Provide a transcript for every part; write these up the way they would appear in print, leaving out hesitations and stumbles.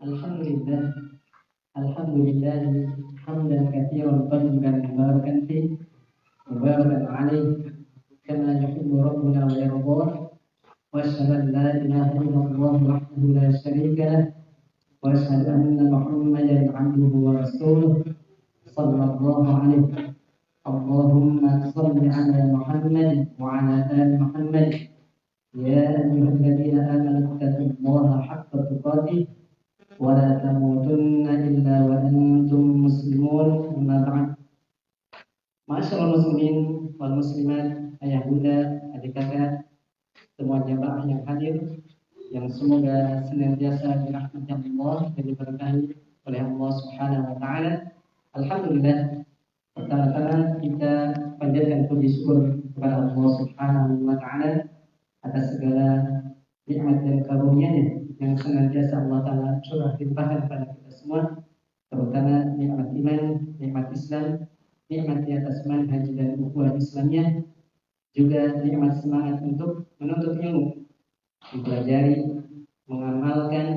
Alhamdulillah, Alhamdulillah, hamdan katsiran thayyiban mubarakan fih, mubarakan alaih, kama yuhibbu rabbuna wa yardah. Wa asyhadu an la ilaha illallah wahdahu la syarika lah, wa asyhadu anna Muhammadan 'abduhu wa rasuluh sallallahu alaihi. Allahumma shalli ala Muhammad wa ala ali Muhammad. Ya ayyuhalladzina amanu taqullaha haqqa tuqatih wa la tamutunna illa wa antum muslimun. Amma ba'd. Ma'asyiral muslimin wal muslimat, ayah bunda, adik kakak, semua jamaah yang hadir, yang semoga senantiasa dirahmati Allah dan diberkahi oleh Allah Subhanahu wa taala. Alhamdulillah, pertama-tama kita panjatkan puji syukur kepada Allah Subhanahu wa taala atas segala nikmat dan karunia-Nya yang senantiasa Allah taala curah limpahkan kepada kita semua, terutama nikmat iman, nikmat Islam, nikmat di atas manhaj dan ukhuwah Islamiyah, juga nikmat semangat untuk menuntut ilmu, mempelajari, mengamalkan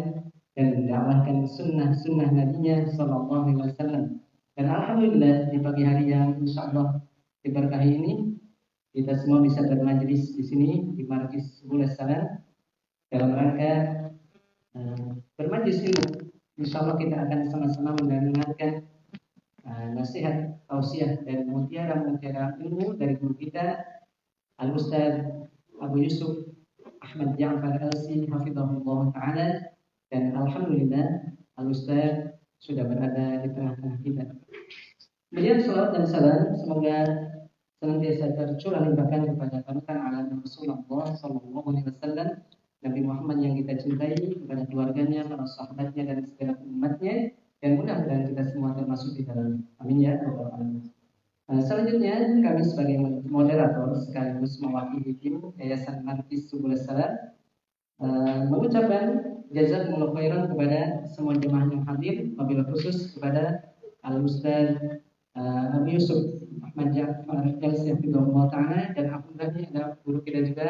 dan mendakwahkan sunnah-sunnah Nabi-Nya Sallallahu Alaihi Wasallam. Dan alhamdulillah di pagi hari yang insyaallah diberkahi ini, kita semua bisa bermajlis di sini di Markis Subul Salam dalam rangka bermajlis ilmu. Insyaallah kita akan sama-sama mendengarkan nasihat, tausiah dan mutiara-mutiara ilmu dari guru kita Al-Ustaz Abu Yusuf Ahmad Ja'far Al-Si hafizahullah ta'ala. Dan alhamdulillah Al-Ustaz sudah berada di tengah-tengah kita. Kemudian salawat dan salam semoga senantiasa tercurah limpahkan kepada panutan alam Rasulullah sallallahu alaihi wasallam, Nabi Muhammad yang kita cintai, kepada keluarganya, para sahabatnya dan segala umatnya, dan mudah-mudahan kita semua termasuk di dalam. Amin ya rabbal alamin. Selanjutnya kami sebagai moderator sekaligus mewakili tim Yayasan Markis Subul Salam mengucapkan jazakumullah khairan kepada semua jemaah yang hadir, wabillahi khusus kepada Al-Ustaz Abu Yusuf Ahmad Ja'far Al-Si hafizahullah ta'ala, dan alhamdulillah ada guru kita juga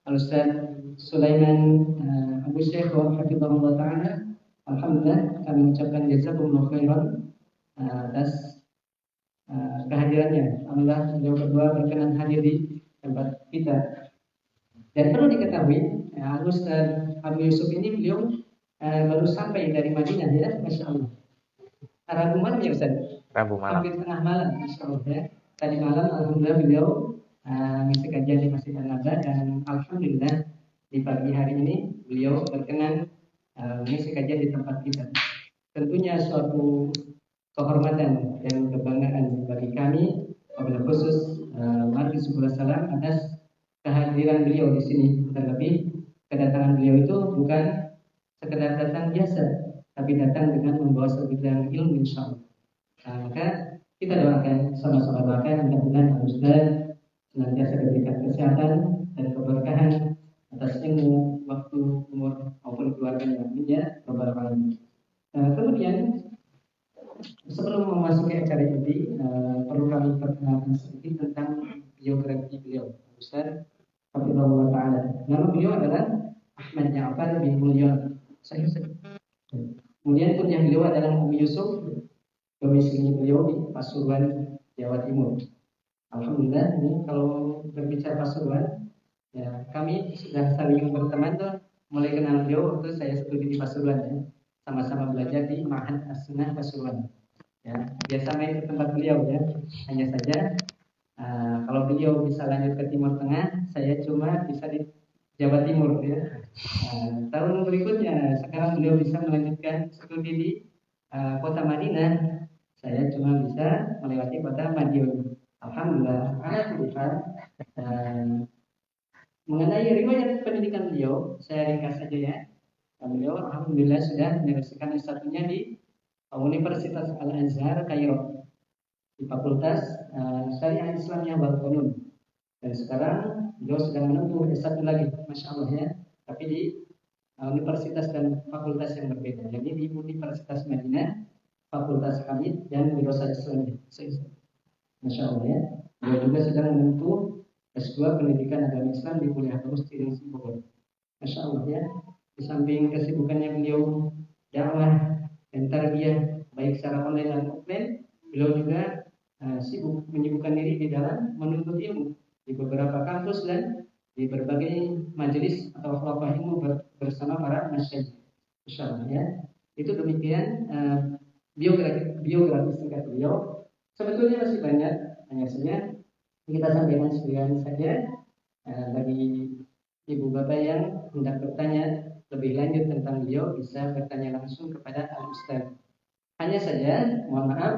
Al-Ustaz Sulaiman Abu Syekh hafizahullah ta'ala. Alhamdulillah kami mengucapkan jazakumullah khairan atas kehadirannya. Alhamdulillah beliau berdua berkenan hadir di tempat kita. Dan perlu diketahui, Ustaz Abu Yusuf ini beliau baru sampai dari Madinah ya, Masya Allah. Rabu malam ya Ustaz? Rabu malam. Hampir tengah malam, Masya Allah ya. Tadi malam alhamdulillah beliau ngisi kajian di Masjid An-Naba, dan alhamdulillah di pagi hari ini beliau berkenan ngisi kajian di tempat kita. Tentunya suatu kehormatan dan kebanggaan bagi kami, wabillahi khusus Markis Subul Salam, atas kehadiran beliau di sini. Terlebih kedatangan beliau itu bukan sekedar datang biasa, tapi datang dengan membawa sebidang ilmu insyaallah. Maka kita doakan, sama-sama doakan mudah-mudahan Ustaz senantiasa diberikan kesehatan dan keberkahan atas ilmu, waktu, umur maupun keluarganya. Amin ya rabbal alamin. Kemudian sebelum memasuki acara ini, perlu kami perkenalkan sedikit tentang biografi beliau, Ustaz hafizahullah ta'ala. Nama beliau adalah Ahmad Ja'far bin Mulyon. Kemudian kunyah beliau adalah Abu Yusuf. Domisili beliau di Pasuruan, Jawa Timur. Alhamdulillah, ini kalau berbicara Pasuruan, ya kami sudah saling berteman tuh, mulai kenal beliau waktu saya studi di Pasuruan ya. Sama-sama belajar di Ma'had As-Sunnah Pasuruan. Ya, biasa main ke tempat beliau ya. Hanya saja kalau beliau bisa lanjut ke Timur Tengah, saya cuma bisa di Jawa Timur ya. Tahun berikutnya sekarang beliau bisa melanjutkan studi di kota Madinah. Saya cuma bisa melewati kota Madiun. Alhamdulillah. Mengenai riwayat pendidikan beliau, saya ringkas saja ya. Beliau alhamdulillah sudah menyelesaikan S1-nya di Universitas Al-Azhar Kairo di Fakultas Syariah Islamiyah wal Qanun. Dan sekarang beliau sedang menempuh S1 lagi, Masya Allah ya, tapi di universitas dan fakultas yang berbeda. Jadi di Universitas Madinah, Fakultas Hadits dan Wirasat Islamiyah. Masya Allah ya. Beliau juga sedang menempuh S2 Pendidikan Agama Islam di Kuliah Terus Tirengsi Bogor. Masya Allah ya. Di samping kesibukannya beliau dakwah dan tarbiyah baik secara online dan offline. Beliau juga sibuk menyibukkan diri di dalam menuntut ilmu di beberapa kampus dan di berbagai majelis atau halaqah ilmu bersama para masyayikh. Insyaallah ya. Itu demikian biografi singkat beliau. Sebetulnya masih banyak, hanya saja kita sampaikan sekian saja. Bagi ibu bapak yang hendak bertanya lebih lanjut tentang beliau bisa bertanya langsung kepada Al-Ustaz. Hanya saja, mohon maaf,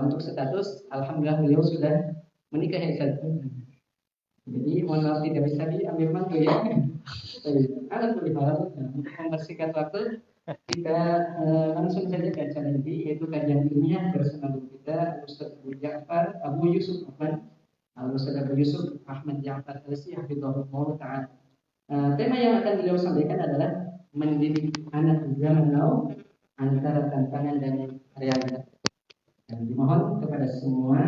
untuk status, alhamdulillah beliau sudah menikah ya Ustaz. Jadi mohon maaf tidak bisa diambil mantu ya. Alat berhal untuk membersihkan waktu kita langsung saja ke acara ini, yaitu kajian ilmiah bersama guru kita Ustaz Abu Yusuf Ustaz Abu Yusuf Ahmad Ja'far Al-Si hafizahullah ta'ala. Tema yang akan beliau sampaikan adalah mendidik anak zaman now antara tantangan dan realitas. Dan dimohon kepada semua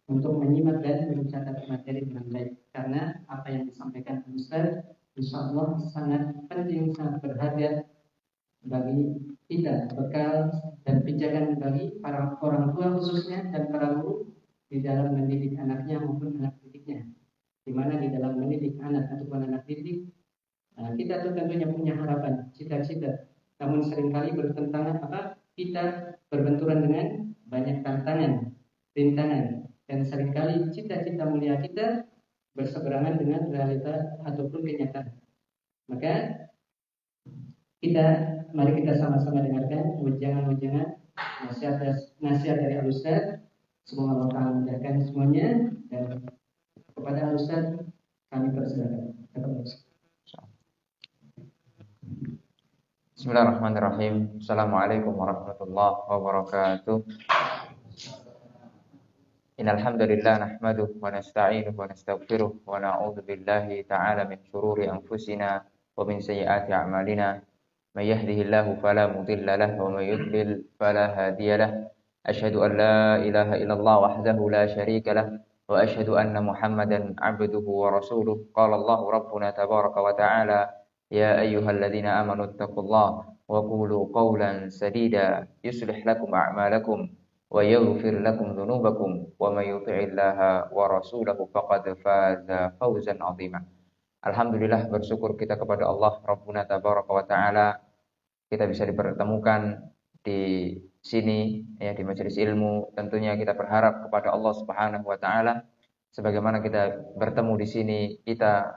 untuk menyimak dan mencatat materi dengan baik, karena apa yang disampaikan Ustaz insyaallah sangat penting, sangat berharga bagi kita, bekal dan pijakan bagi para orang tua khususnya dan para guru di dalam mendidik anaknya maupun anak didiknya. Di mana di dalam mendidik anak ataupun anak didik, kita tuh tentunya punya harapan, cita-cita. Namun seringkali bertentangan kita berbenturan dengan banyak tantangan, rintangan, dan seringkali cita-cita mulia kita berseberangan dengan realita ataupun kenyataan. Maka mari kita sama-sama dengarkan wejangan-wejangan nasihat dari Al-Ustaz. Semoga Allah Ta'ala memudahkan semuanya, dan kepada Al-Ustaz kami persilakan. Bismillahirrahmanirrahim. Assalamualaikum warahmatullahi wabarakatuh. Innal hamdalillah nahmaduhu wa nasta'inuhu wa nastaghfiruh wa na'udzu billahi ta'ala min shururi anfusina wa min sayyiati a'malina. May yahdihillahu fala mudilla lahu wa may yudlil fala hadiya lahu. Asyhadu an la ilaha illallah wahdahu la syarika lahu wa asyhadu anna Muhammadan 'abduhu wa rasuluh. Qala Allahu rabbuna tabaraka wa ta'ala ya ayyuhalladzina amanu taqullaha wa qulu qawlan sadida yuslih lakum a'malakum wa yaghfir lakum dhunubakum wa may yuti'illaha wa rasulahu faqad faza fawzan 'azima. Alhamdulillah, bersyukur kita kepada Allah Rabbuna tabaraka wa ta'ala, kita bisa dipertemukan di sini ya, di majelis ilmu. Tentunya kita berharap kepada Allah Subhanahu wa ta'ala sebagaimana kita bertemu di sini, kita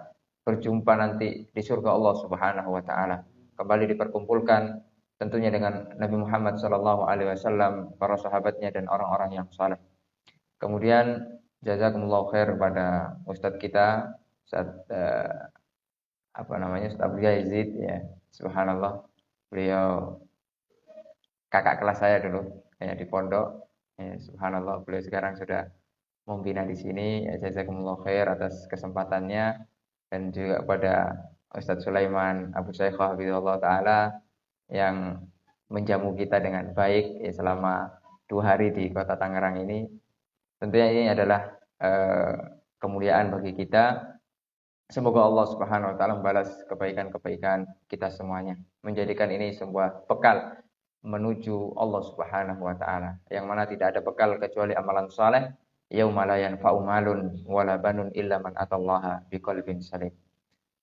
berjumpa nanti di surga Allah Subhanahu wa ta'ala, kembali diperkumpulkan tentunya dengan Nabi Muhammad sallallahu alaihi wasallam, para sahabatnya dan orang-orang yang saleh. Kemudian jazakumullah khair pada ustadz kita Ustadz Ustadz Abu Yazid ya, subhanallah, beliau kakak kelas saya dulu ya di pondok ya, subhanallah, beliau sekarang sudah membina di sini ya, jazakumullah khair atas kesempatannya. Dan juga kepada Ustadz Sulaiman Abu Saikhah hafizahullah ta'ala yang menjamu kita dengan baik ya, selama 2 hari di kota Tangerang ini. Tentunya ini adalah kemuliaan bagi kita. Semoga Allah Subhanahu wa ta'ala membalas kebaikan-kebaikan kita semuanya, menjadikan ini sebuah bekal menuju Allah Subhanahu wa ta'ala, yang mana tidak ada bekal kecuali amalan saleh. Yauma la yanfa'u malun wala banun illa man atallaha biqalbin salim.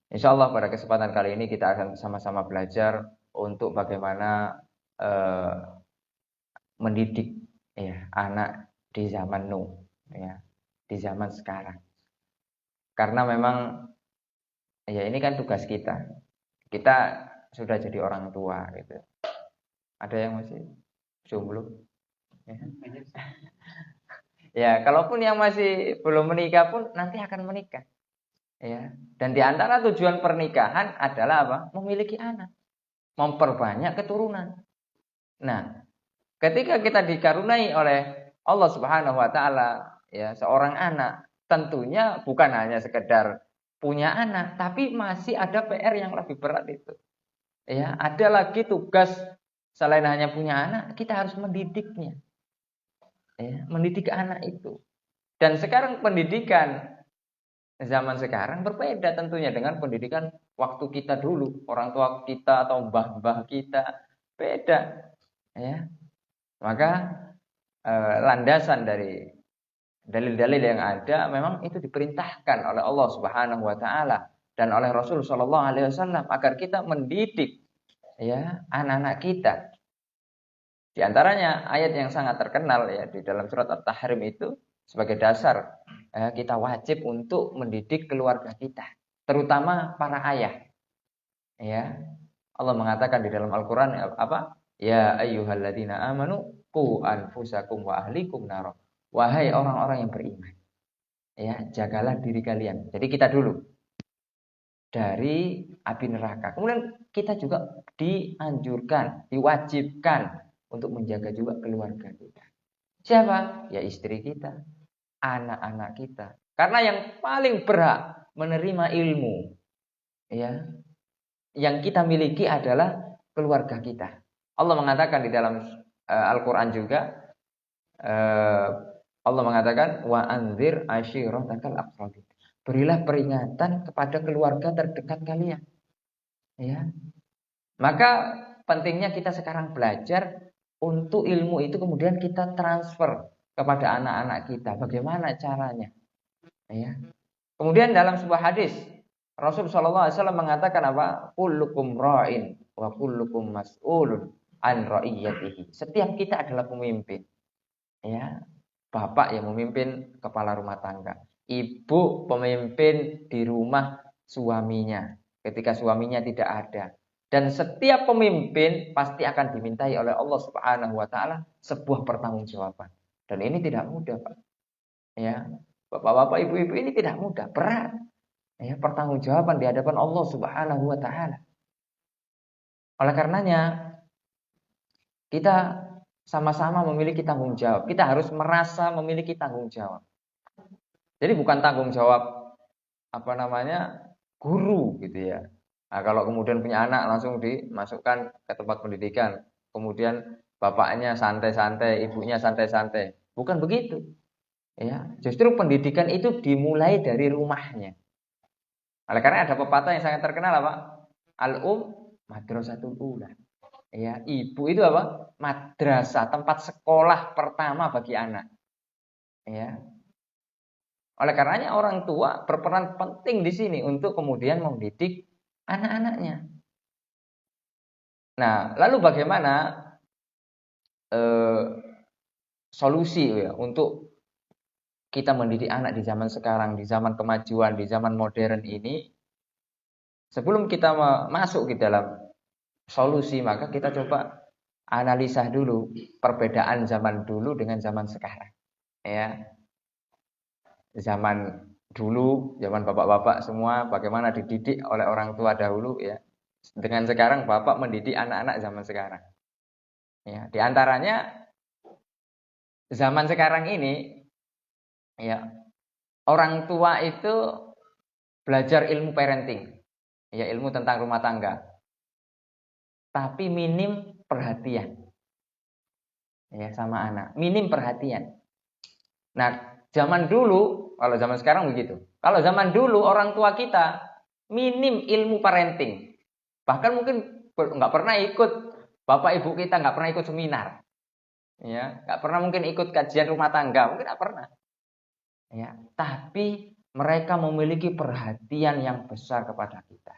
Insyaallah pada kesempatan kali ini kita akan sama-sama belajar untuk bagaimana mendidik ya anak di zaman Nuh ya, di zaman sekarang. Karena memang ya ini kan tugas kita. Kita sudah jadi orang tua gitu. Ada yang masih jomblo? Ya. Ya, kalaupun yang masih belum menikah pun nanti akan menikah. Ya. Dan di antara tujuan pernikahan adalah apa? Memiliki anak, memperbanyak keturunan. Nah, ketika kita dikaruniai oleh Allah Subhanahu wa ta'ala ya seorang anak, tentunya bukan hanya sekedar punya anak, tapi masih ada PR yang lebih berat itu. Ya, ada lagi tugas selain hanya punya anak, kita harus mendidiknya. Ya, mendidik anak itu. Dan sekarang pendidikan zaman sekarang berbeda tentunya dengan pendidikan waktu kita dulu, orang tua kita atau mbah-mbah kita. Beda. Ya. Maka landasan dari dalil-dalil yang ada memang itu diperintahkan oleh Allah Subhanahu wa taala dan oleh Rasul sallallahu alaihi wasallam agar kita mendidik ya anak-anak kita. Di antaranya ayat yang sangat terkenal ya di dalam surat At-Tahrim itu sebagai dasar kita wajib untuk mendidik keluarga kita, terutama para ayah. Ya. Allah mengatakan di dalam Al-Qur'an apa? Ya ayyuhalladzina amanu qu anfusakum wa ahlikum nar. Wahai orang-orang yang beriman. Ya, jagalah diri kalian. Jadi kita dulu dari api neraka. Kemudian kita juga dianjurkan, diwajibkan untuk menjaga juga keluarga kita. Siapa? Ya istri kita, anak-anak kita. Karena yang paling berhak menerima ilmu ya, yang kita miliki adalah keluarga kita. Allah mengatakan di dalam Al-Qur'an juga Allah mengatakan wa anzir ashiratakal aqrabin. Berilah peringatan kepada keluarga terdekat kalian. Ya. Maka pentingnya kita sekarang belajar untuk ilmu itu kemudian kita transfer kepada anak-anak kita. Bagaimana caranya? Ya. Kemudian dalam sebuah hadis Rasul sallallahu alaihi wasallam mengatakan apa? Kullukum ra'in wa kullukum mas'ulun an ra'iyatihi. Setiap kita adalah pemimpin. Ya. Bapak yang memimpin kepala rumah tangga. Ibu pemimpin di rumah suaminya ketika suaminya tidak ada. Dan setiap pemimpin pasti akan dimintai oleh Allah Subhanahu wa taala sebuah pertanggungjawaban. Dan ini tidak mudah, Pak. Ya. Bapak-bapak, ibu-ibu ini tidak mudah, berat. Ya, pertanggungjawaban di hadapan Allah Subhanahu wa taala. Oleh karenanya kita sama-sama memiliki tanggung jawab. Kita harus merasa memiliki tanggung jawab. Jadi bukan tanggung jawab guru gitu ya. Nah, kalau kemudian punya anak langsung dimasukkan ke tempat pendidikan. Kemudian bapaknya santai-santai, ibunya santai-santai. Bukan begitu. Ya, justru pendidikan itu dimulai dari rumahnya. Oleh karena ada pepatah yang sangat terkenal apa? Madrasatul ula. Ya, ibu itu apa? Madrasah, tempat sekolah pertama bagi anak. Ya. Oleh karenanya orang tua berperan penting di sini untuk kemudian mendidik anak-anaknya. Nah, lalu bagaimana solusi ya untuk kita mendidik anak di zaman sekarang, di zaman kemajuan, di zaman modern ini? Sebelum kita masuk ke dalam solusi, maka kita coba analisa dulu perbedaan zaman dulu dengan zaman sekarang. Ya. Zaman dulu, zaman bapak-bapak semua bagaimana dididik oleh orang tua dahulu ya. Dengan sekarang bapak mendidik anak-anak zaman sekarang. Ya, di antaranya zaman sekarang ini ya, orang tua itu belajar ilmu parenting. Ya, ilmu tentang rumah tangga. Tapi minim perhatian. Ya, sama anak. Minim perhatian. Nah, zaman dulu, kalau zaman sekarang begitu. Kalau zaman dulu orang tua kita minim ilmu parenting. Bahkan mungkin nggak pernah ikut, bapak ibu kita nggak pernah ikut seminar. Ya, nggak pernah mungkin ikut kajian rumah tangga, mungkin nggak pernah. Ya, tapi mereka memiliki perhatian yang besar kepada kita.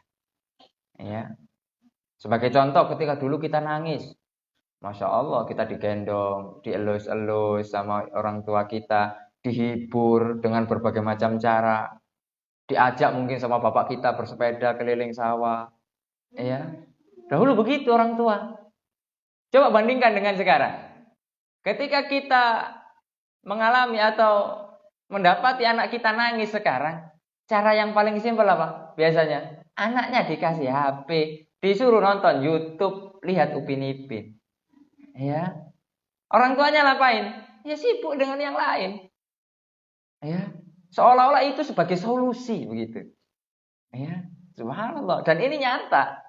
Ya. Sebagai contoh ketika dulu kita nangis, Masya Allah kita digendong, dielus-elus sama orang tua kita, dihibur dengan berbagai macam cara, diajak mungkin sama bapak kita bersepeda keliling sawah. Ya. Dahulu begitu orang tua. Coba bandingkan dengan sekarang. Ketika kita mengalami atau mendapati anak kita nangis sekarang, cara yang paling simpel apa? Biasanya anaknya dikasih HP, disuruh nonton YouTube, lihat Upin Ipin. Ya. Orang tuanya ngapain? Ya sibuk dengan yang lain. Ya. Seolah-olah itu sebagai solusi begitu. Ya, subhanallah. Dan ini nyata.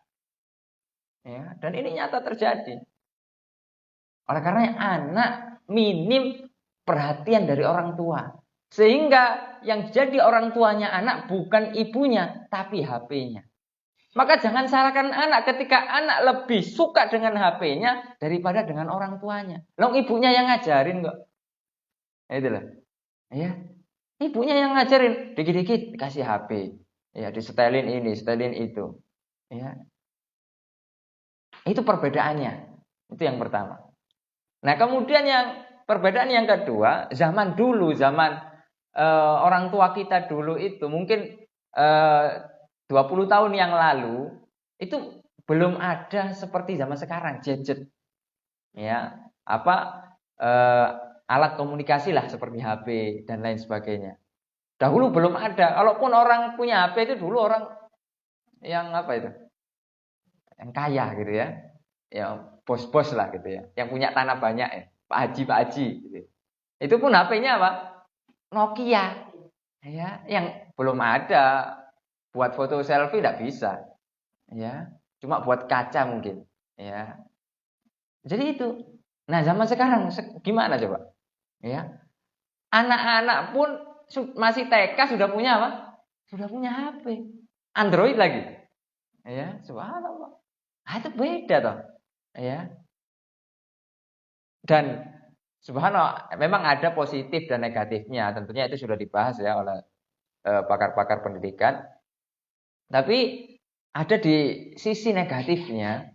Ya, dan ini nyata terjadi. Oleh karena anak minim perhatian dari orang tua. Sehingga yang jadi orang tuanya anak bukan ibunya, tapi HP-nya. Maka jangan salahkan anak ketika anak lebih suka dengan HP-nya daripada dengan orang tuanya. Loh, ibunya yang ngajarin kok. Itulah. Ya. Ibunya yang ngajarin, dikit-dikit dikasih HP. Ya, disetelin ini, setelin itu. Ya. Itu perbedaannya. Itu yang pertama. Nah, kemudian perbedaan yang kedua, zaman dulu, orang tua kita dulu itu mungkin 20 tahun yang lalu itu belum ada seperti zaman sekarang, gadget. Ya, alat komunikasi lah seperti HP dan lain sebagainya. Dahulu belum ada. Kalaupun orang punya HP itu dulu orang yang yang kaya gitu ya. Ya, bos-bos lah gitu ya. Yang punya tanah banyak ya. Pak Haji gitu. Itu pun HP-nya apa? Nokia. Ya, yang belum ada. Buat foto selfie tidak bisa. Ya, cuma buat kaca mungkin. Ya. Jadi itu. Nah, zaman sekarang gimana coba? Ya. Anak-anak pun masih TK sudah punya apa? Sudah punya HP. Android lagi. Ya, subhanallah. Itu beda toh. Ya. Dan subhanallah memang ada positif dan negatifnya. Tentunya itu sudah dibahas ya oleh pakar-pakar pendidikan. Tapi ada di sisi negatifnya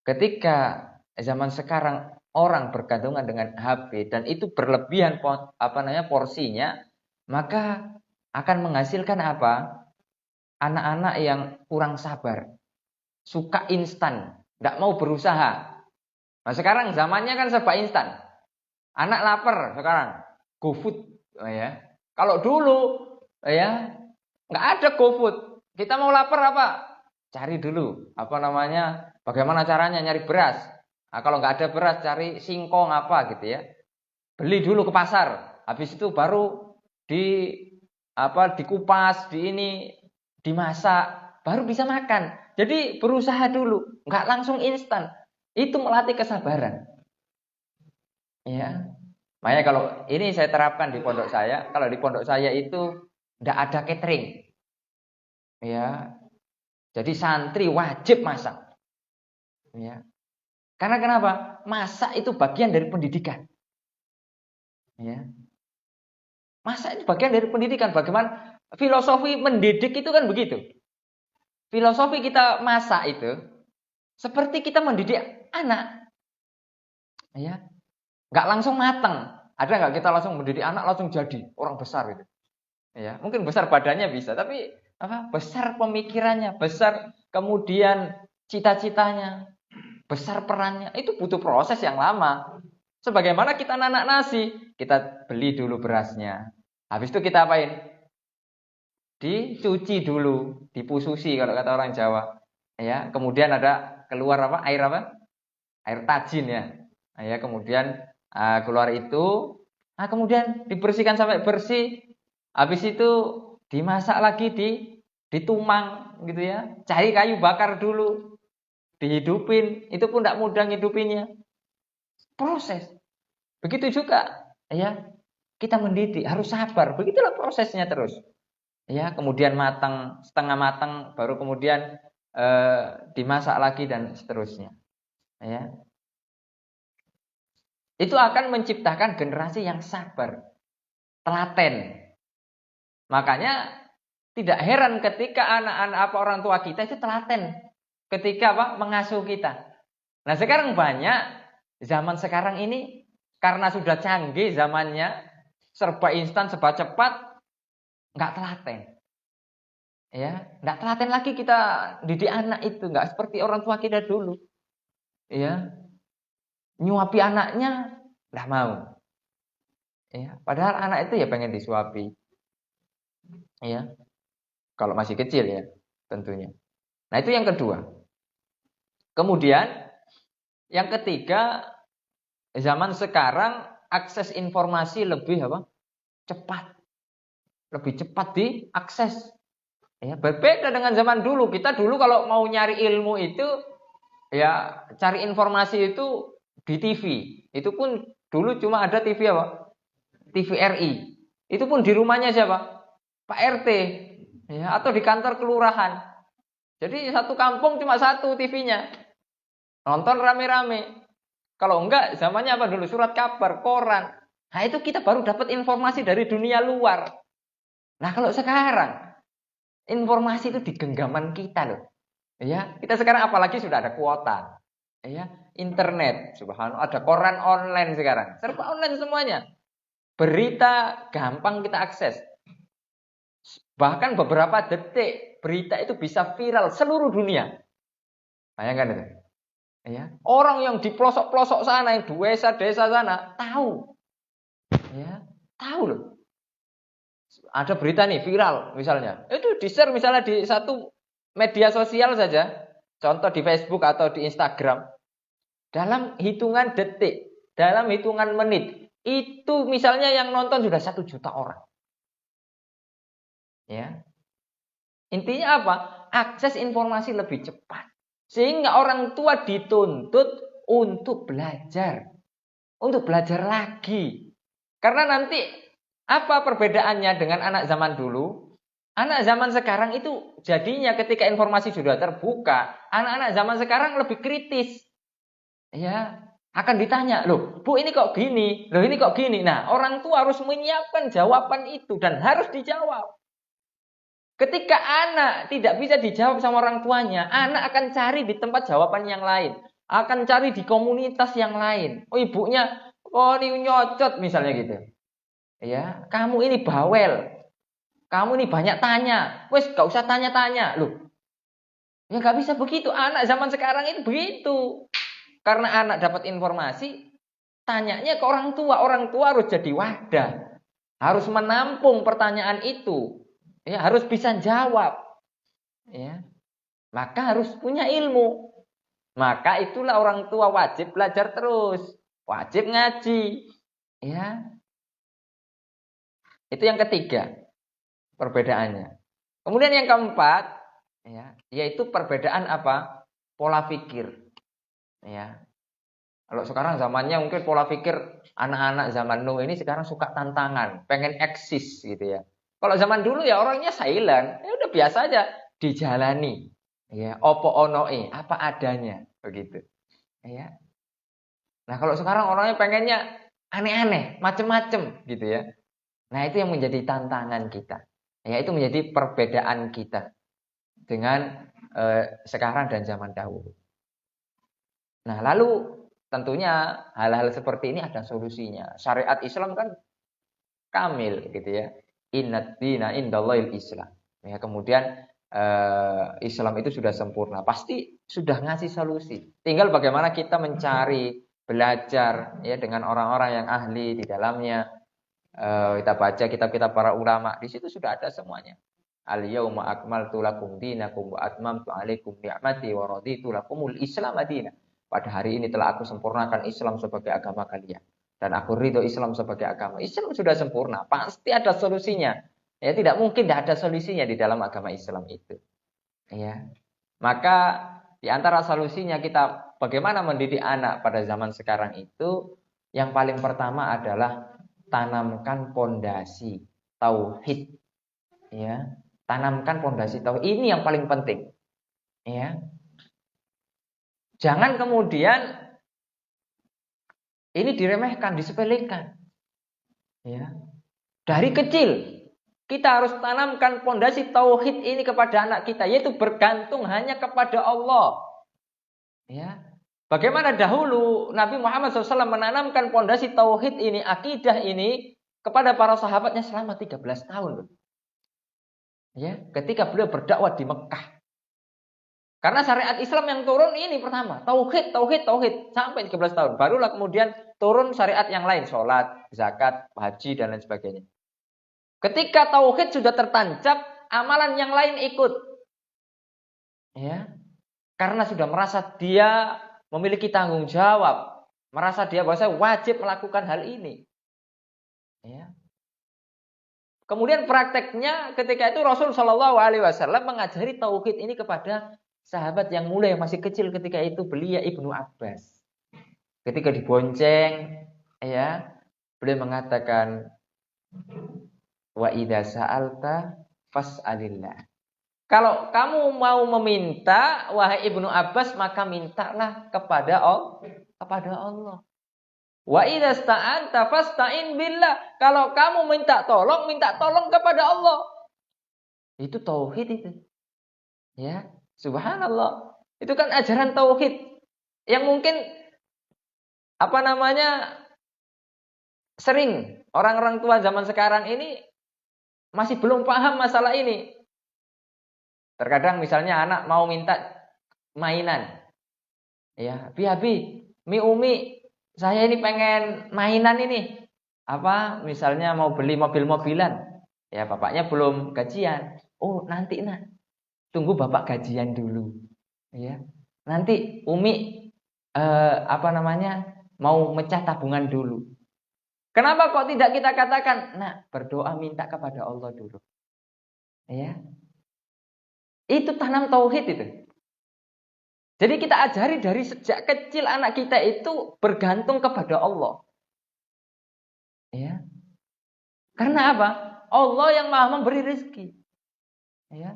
ketika zaman sekarang orang bergantungan dengan HP dan itu berlebihan porsinya, maka akan menghasilkan apa? Anak-anak yang kurang sabar, suka instan, tidak mau berusaha. Nah, sekarang zamannya kan serba instan. Anak lapar sekarang, GoFood, ya. Kalau dulu, ya, nggak ada GoFood. Kita mau lapar apa? Cari dulu, bagaimana caranya nyari beras. Nah, kalau nggak ada beras, cari singkong apa gitu ya. Beli dulu ke pasar. Habis itu baru dikupas, dimasak, baru bisa makan. Jadi berusaha dulu, nggak langsung instan. Itu melatih kesabaran. Ya. Makanya kalau ini saya terapkan di pondok saya, kalau di pondok saya itu tidak ada catering. Ya. Jadi santri wajib masak. Ya. Karena kenapa? Masak itu bagian dari pendidikan. Ya. Masak itu bagian dari pendidikan. Bagaimana filosofi mendidik itu kan begitu. Filosofi kita masak itu seperti kita mendidik anak. Ya. Nggak langsung matang. Ada nggak kita langsung mendidik anak langsung jadi orang besar gitu? Ya, mungkin besar badannya bisa, tapi besar pemikirannya, besar kemudian cita-citanya, besar perannya, itu butuh proses yang lama. Sebagaimana kita nanak nasi, kita beli dulu berasnya. Habis itu kita apain? Dicuci dulu, dipususi kalau kata orang Jawa. Ya, kemudian ada keluar Air Air tajin ya. Ya, kemudian keluar itu, kemudian dibersihkan sampai bersih. Habis itu dimasak lagi, ditumang gitu ya. Cari kayu bakar dulu, dihidupin. Itu pun tidak mudah ngidupinnya. Proses. Begitu juga ya. Kita mendidik harus sabar. Begitulah prosesnya terus. Ya, kemudian matang, setengah matang, baru kemudian dimasak lagi dan seterusnya. Ya. Itu akan menciptakan generasi yang sabar, telaten. Makanya tidak heran ketika anak-anak orang tua kita itu telaten ketika mengasuh kita. Nah, sekarang banyak zaman sekarang ini karena sudah canggih zamannya, serba instan, serba cepat, nggak telaten. Ya, nggak telaten lagi kita didik anak itu, nggak seperti orang tua kita dulu. Ya. Nyuapi anaknya nggak mau. Ya, padahal anak itu ya pengen disuapi. Ya. Kalau masih kecil ya, tentunya. Nah, itu yang kedua. Kemudian yang ketiga, zaman sekarang akses informasi lebih cepat. Lebih cepat diakses. Ya, berbeda dengan zaman dulu. Kita dulu kalau mau nyari ilmu itu ya cari informasi itu di TV. Itu pun dulu cuma ada TV TVRI. Itu pun di rumahnya siapa? Pak RT. Ya, atau di kantor kelurahan. Jadi satu kampung cuma satu TV-nya. Nonton rame-rame. Kalau enggak, zamannya apa dulu? Surat kabar, koran. Nah, itu kita baru dapat informasi dari dunia luar. Nah, kalau sekarang, informasi itu di genggaman kita loh. Ya, kita sekarang apalagi sudah ada kuota. Ya, internet, subhanallah, ada koran online sekarang. Serba online semuanya. Berita gampang kita akses. Bahkan beberapa detik berita itu bisa viral seluruh dunia. Bayangkan itu. Ya, orang yang di pelosok-pelosok sana, yang di desa-desa sana tahu. Ya, tahu loh. Ada berita nih viral misalnya. Itu di-share misalnya di satu media sosial saja. Contoh di Facebook atau di Instagram. Dalam hitungan detik, dalam hitungan menit, itu misalnya yang nonton sudah 1 juta orang. Ya. Intinya apa? Akses informasi lebih cepat. Sehingga orang tua dituntut untuk belajar. Untuk belajar lagi. Karena nanti apa perbedaannya dengan anak zaman dulu? Anak zaman sekarang itu jadinya ketika informasi sudah terbuka, anak-anak zaman sekarang lebih kritis. Ya, akan ditanya, "Loh, Bu ini kok gini? Loh ini kok gini?" Nah, orang tua harus menyiapkan jawaban itu dan harus dijawab. Ketika anak tidak bisa dijawab sama orang tuanya, anak akan cari di tempat jawaban yang lain. Akan cari di komunitas yang lain. Oh ibunya, oh ini nyocot misalnya gitu. Ya, kamu ini bawel. Kamu ini banyak tanya. Wes gak usah tanya-tanya. Loh, ya gak bisa begitu. Anak zaman sekarang itu begitu. Karena anak dapat informasi, tanyanya ke orang tua. Orang tua harus jadi wadah. Harus menampung pertanyaan itu. Ya, harus bisa jawab. Ya. Maka harus punya ilmu. Maka itulah orang tua wajib belajar terus. Wajib ngaji. Ya. Itu yang ketiga perbedaannya. Kemudian yang keempat, ya, yaitu perbedaan apa? Pola pikir. Ya. Kalau sekarang zamannya mungkin pola pikir anak-anak zaman Nuh ini sekarang suka tantangan, pengen eksis gitu ya. Kalau zaman dulu ya orangnya silent, ya udah biasa aja dijalani. Ya, opo onoe, apa adanya, begitu. Ya. Nah, kalau sekarang orangnya pengennya aneh-aneh, macem-macem gitu ya. Nah, itu yang menjadi tantangan kita. Ya, itu menjadi perbedaan kita dengan sekarang dan zaman dahulu. Nah, lalu tentunya hal-hal seperti ini ada solusinya. Syariat Islam kan kamil gitu ya. Innad dina indallahil Islam. Ya, kemudian Islam itu sudah sempurna. Pasti sudah ngasih solusi. Tinggal bagaimana kita mencari, belajar ya dengan orang-orang yang ahli di dalamnya. Kita baca kitab-kitab para ulama. Di situ sudah ada semuanya. Al-yauma akmaltu lakum dinakum wa atmamtu alaikum ni'mati wa raditu lakumul Islam madinah. Pada hari ini telah aku sempurnakan Islam sebagai agama kalian. Dan aku ridho Islam sebagai agama. Islam sudah sempurna. Pasti ada solusinya. Ya, tidak mungkin tidak ada solusinya di dalam agama Islam itu. Ya. Maka di antara solusinya kita bagaimana mendidik anak pada zaman sekarang itu, yang paling pertama adalah tanamkan pondasi tauhid. Ya. Tanamkan pondasi tauhid. Ini yang paling penting. Ya. Jangan kemudian ini diremehkan, disepelekan. Ya. Dari kecil kita harus tanamkan pondasi tauhid ini kepada anak kita, yaitu bergantung hanya kepada Allah. Ya. Bagaimana dahulu Nabi Muhammad SAW menanamkan pondasi tauhid ini, akidah ini kepada para sahabatnya selama 13 tahun. Ya, ketika beliau berdakwah di Mekah. Karena syariat Islam yang turun ini pertama, tauhid sampai 13 tahun. Barulah kemudian turun syariat yang lain, sholat, zakat, haji dan lain sebagainya. Ketika tauhid sudah tertancap, amalan yang lain ikut. Ya. Karena sudah merasa dia memiliki tanggung jawab, merasa dia bahwa wajib melakukan hal ini. Ya. Kemudian prakteknya ketika itu Rasul Shallallahu Alaihi Wasallam mengajari tauhid ini kepada sahabat yang muda yang masih kecil ketika itu, belia Ibnu Abbas. Ketika dibonceng, ya, beliau mengatakan, wa idza sa'alta fas'alillah. Kalau kamu mau meminta, wahai Ibnu Abbas, maka mintalah kepada Allah. Wa idza sta'anta fasta'in billah. Kalau kamu minta tolong kepada Allah. Itu tauhid itu. Ya, subhanallah. Itu kan ajaran tauhid yang mungkin sering orang-orang tua zaman sekarang ini masih belum paham masalah ini. Terkadang misalnya anak mau minta mainan. Ya, Abi, Umi, saya ini pengen mainan ini. Misalnya mau beli mobil-mobilan. Ya, bapaknya belum gajian. Oh, nanti nak. Tunggu bapak gajian dulu. Ya. Nanti Umi mau mecah tabungan dulu. Kenapa kok tidak kita katakan, nak, berdoa minta kepada Allah dulu. Ya. Itu tanam tauhid itu. Jadi kita ajari dari sejak kecil anak kita itu bergantung kepada Allah. Ya. Karena apa? Allah yang Maha memberi rezeki. Ya.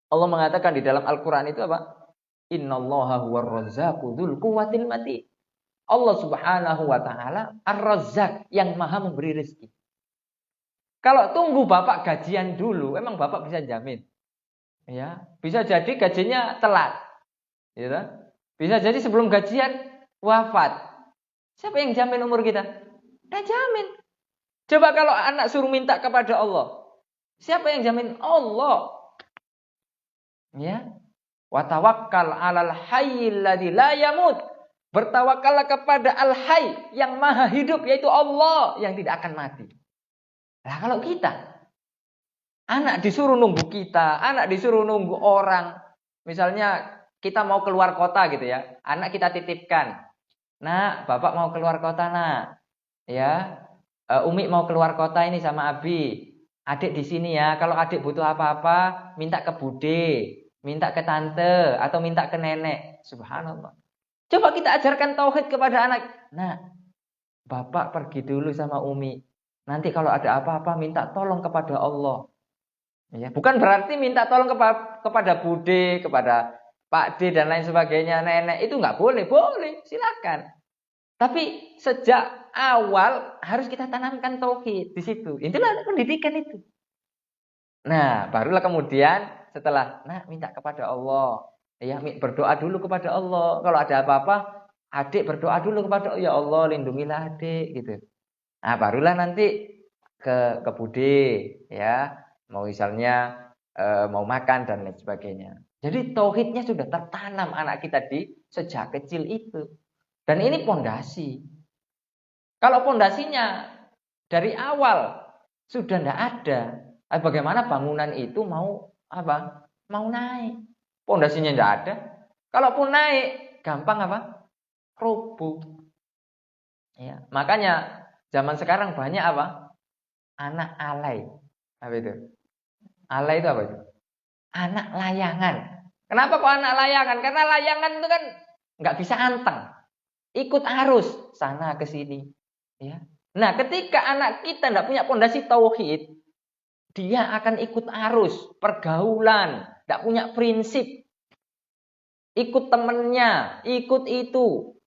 Allah mengatakan di dalam Al-Qur'an itu apa? Innallaha huwar razzaqu dzul quwwatil matin. Allah Subhanahu wa taala Ar-Razzaq yang Maha memberi rezeki. Kalau tunggu bapak gajian dulu, emang bapak bisa jamin? Ya, bisa jadi gajinya telat. Gitu. Bisa jadi sebelum gajian wafat. Siapa yang jamin umur kita? Nggak jamin. Coba kalau anak suruh minta kepada Allah. Siapa yang jamin? Allah. Ya. Wa tawakkal 'alal hayyil ladzi la yamut. Bertawakallah kepada Al-Hayy yang Maha hidup, yaitu Allah yang tidak akan mati. Nah, kalau kita anak disuruh nunggu kita, anak disuruh nunggu orang. Misalnya kita mau keluar kota gitu ya. Anak kita titipkan. Nak, bapak mau keluar kota, nak. Ya. Umi mau keluar kota ini sama Abi. Adik di sini ya. Kalau adik butuh apa-apa, minta ke bude, minta ke tante, atau minta ke nenek. Subhanallah. Coba kita ajarkan tauhid kepada anak. Nah, bapak pergi dulu sama Umi. Nanti kalau ada apa-apa minta tolong kepada Allah. Ya, bukan berarti minta tolong kepada bude, kepada Pak D dan lain sebagainya, nenek itu nggak boleh, boleh, silakan. Tapi sejak awal harus kita tanamkan tauhid di situ. Itulah pendidikan itu. Nah, barulah kemudian setelah minta kepada Allah, ya berdoa dulu kepada Allah. Kalau ada apa-apa, adik berdoa dulu kepada Allah, ya Allah lindungilah adik gitu. Nah, barulah nanti ke bude, ya. Mau misalnya mau makan dan lain sebagainya. Jadi tauhidnya sudah tertanam anak kita di sejak kecil itu. Dan ini pondasi. Kalau pondasinya dari awal sudah tidak ada, bagaimana bangunan itu mau naik? Pondasinya tidak ada. Kalaupun naik, gampang roboh. Ya, makanya zaman sekarang banyak anak alay. Apa itu? Alay itu apa itu? Anak layangan. Kenapa kok anak layangan? Karena layangan itu kan nggak bisa anteng. Ikut arus sana ke sini. Ya. Nah, ketika anak kita nggak punya pondasi tauhid, dia akan ikut arus, pergaulan, nggak punya prinsip. Ikut temennya, ikut itu.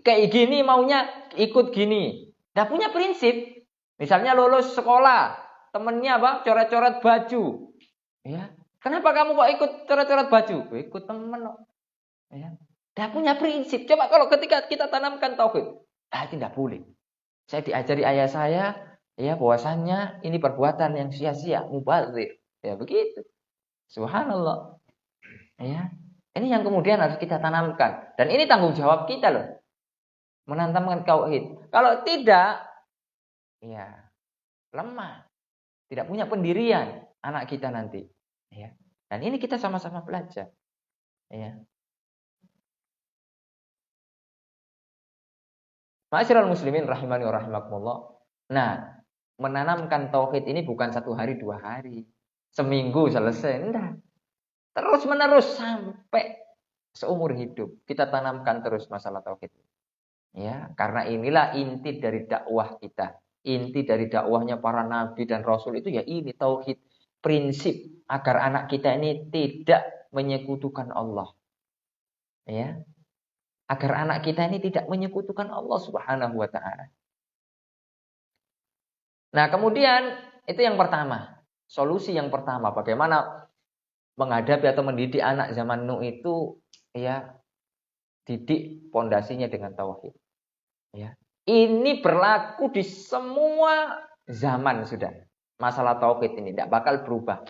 Kayak gini maunya ikut gini. Nggak punya prinsip. Misalnya lulus sekolah, temennya coret-coret baju. Ya. Kenapa kamu kok ikut coret-coret baju? Ikut temen. Ya. Nggak punya prinsip. Coba kalau ketika kita tanamkan tauhid, itu tidak boleh. Saya diajari ayah saya, ya bahwasannya ini perbuatan yang sia-sia, mubazir. Ya begitu. Subhanallah. Ya. Ini yang kemudian harus kita tanamkan. Dan ini tanggung jawab kita loh. Menanamkan tauhid. Kalau tidak, ya lemah. Tidak punya pendirian anak kita nanti. Ya. Dan ini kita sama-sama belajar. Ya. Ma'asyiral muslimin rahimani wa rahimakumullah. Nah, menanamkan tauhid ini bukan 1 hari 2 hari. Seminggu selesai. Enggak. Terus menerus sampai seumur hidup. Kita tanamkan terus masalah tauhid. Ya, karena inilah inti dari dakwah kita. Inti dari dakwahnya para nabi dan rasul itu ya ini tauhid. prinsip agar anak kita ini tidak menyekutukan Allah. Ya. Agar anak kita ini tidak menyekutukan Allah Subhanahu wa taala. Nah, kemudian itu yang pertama. Solusi yang pertama, bagaimana menghadapi atau mendidik anak zaman Nuh itu, ya, didik pondasinya dengan tauhid. Ya. Ini berlaku di semua zaman sudah. Masalah tauhid ini tidak bakal berubah.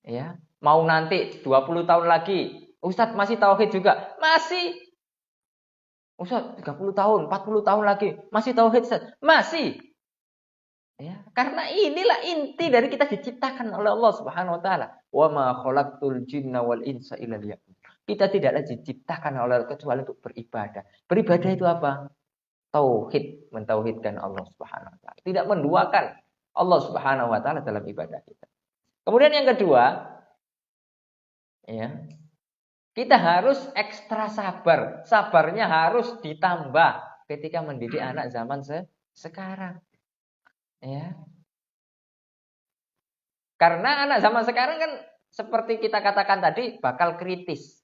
Ya. Mau nanti 20 tahun lagi, Ustadz masih tauhid juga? Masih. Ustadz 30 tahun, 40 tahun lagi, masih tauhid Ustadz? Masih. Ya, karena inilah inti dari kita diciptakan oleh Allah Subhanahu wa taala. Wa ma khalaqtul jinna wal insa illa liya'budun. Kita tidaklah diciptakan oleh Allah kecuali untuk beribadah. Beribadah itu apa? Tauhid, mentauhidkan Allah Subhanahu wa taala. Tidak menduakan Allah Subhanahu wa taala dalam ibadah kita. Kemudian yang kedua, ya, kita harus ekstra sabar. Sabarnya harus ditambah ketika mendidik anak zaman sekarang. Ya. Karena anak zaman sekarang kan seperti kita katakan tadi bakal kritis.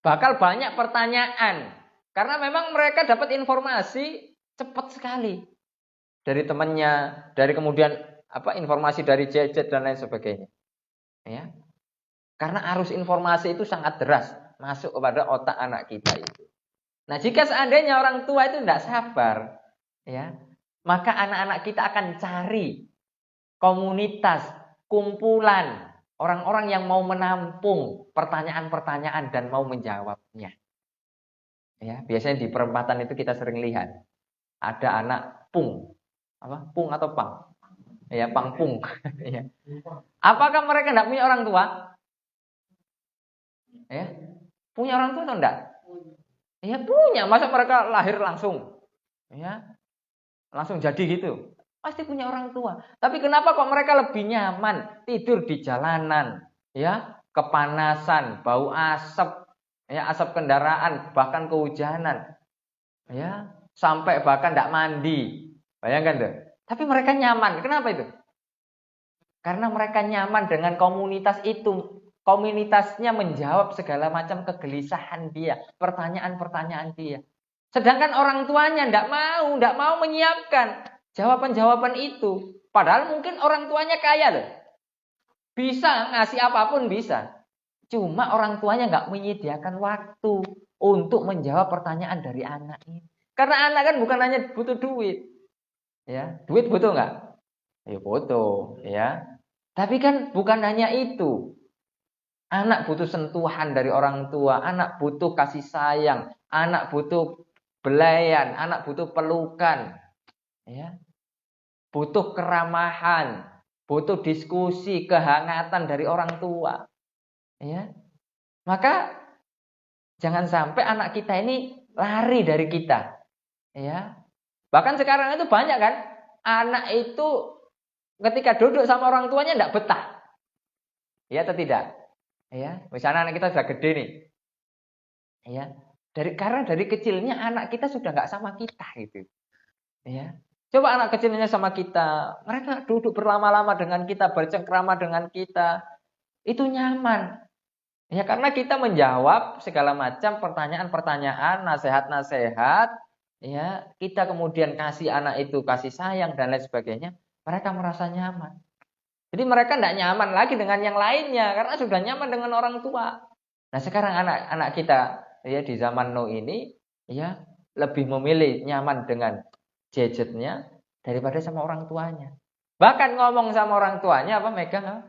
Bakal banyak pertanyaan. Karena memang mereka dapat informasi cepat sekali. Dari temannya, dari kemudian informasi dari gadget dan lain sebagainya. Ya. Karena arus informasi itu sangat deras masuk kepada otak anak kita itu. Nah, jika seandainya orang tua itu tidak sabar, ya, maka anak-anak kita akan cari komunitas, kumpulan orang-orang yang mau menampung pertanyaan-pertanyaan dan mau menjawabnya. Ya, biasanya di perempatan itu kita sering lihat ada anak pung, pung atau pang, ya pangpung. Ya. Apakah mereka tidak punya orang tua? Ya, punya orang tua atau enggak? Ya punya, masa mereka lahir langsung, ya langsung jadi gitu? Pasti punya orang tua. Tapi kenapa kok mereka lebih nyaman tidur di jalanan, ya, kepanasan, bau asap, ya, asap kendaraan, bahkan kehujanan, ya, sampai bahkan tidak mandi. Bayangkan tuh. Tapi mereka nyaman. Kenapa itu? Karena mereka nyaman dengan komunitas itu. Komunitasnya menjawab segala macam kegelisahan dia, pertanyaan-pertanyaan dia. Sedangkan orang tuanya tidak mau menyiapkan jawaban-jawaban itu. Padahal mungkin orang tuanya kaya loh. Bisa ngasih apapun bisa. Cuma orang tuanya nggak menyediakan waktu untuk menjawab pertanyaan dari anak ini. Karena anak kan bukan hanya butuh duit. Ya, duit butuh nggak? Ya butuh, ya. Tapi kan bukan hanya itu. Anak butuh sentuhan dari orang tua, anak butuh kasih sayang, anak butuh belayan, anak butuh pelukan, ya. Butuh keramahan, butuh diskusi, kehangatan dari orang tua, ya. Maka jangan sampai anak kita ini lari dari kita, ya. Bahkan sekarang itu banyak kan, anak itu ketika duduk sama orang tuanya tidak betah, ya atau tidak? Ya, misalnya anak kita sudah gede nih, ya, karena dari kecilnya anak kita sudah nggak sama kita gitu, ya. Coba anak kecilnya sama kita, mereka duduk berlama-lama dengan kita, bercengkrama dengan kita, itu nyaman, ya, karena kita menjawab segala macam pertanyaan-pertanyaan, nasihat-nasihat, ya, kita kemudian kasih anak itu kasih sayang dan lain sebagainya, mereka merasa nyaman. Jadi mereka tidak nyaman lagi dengan yang lainnya karena sudah nyaman dengan orang tua. Nah, sekarang anak-anak kita, ya, di zaman now ini, ya, lebih memilih nyaman dengan gadgetnya daripada sama orang tuanya. Bahkan ngomong sama orang tuanya megang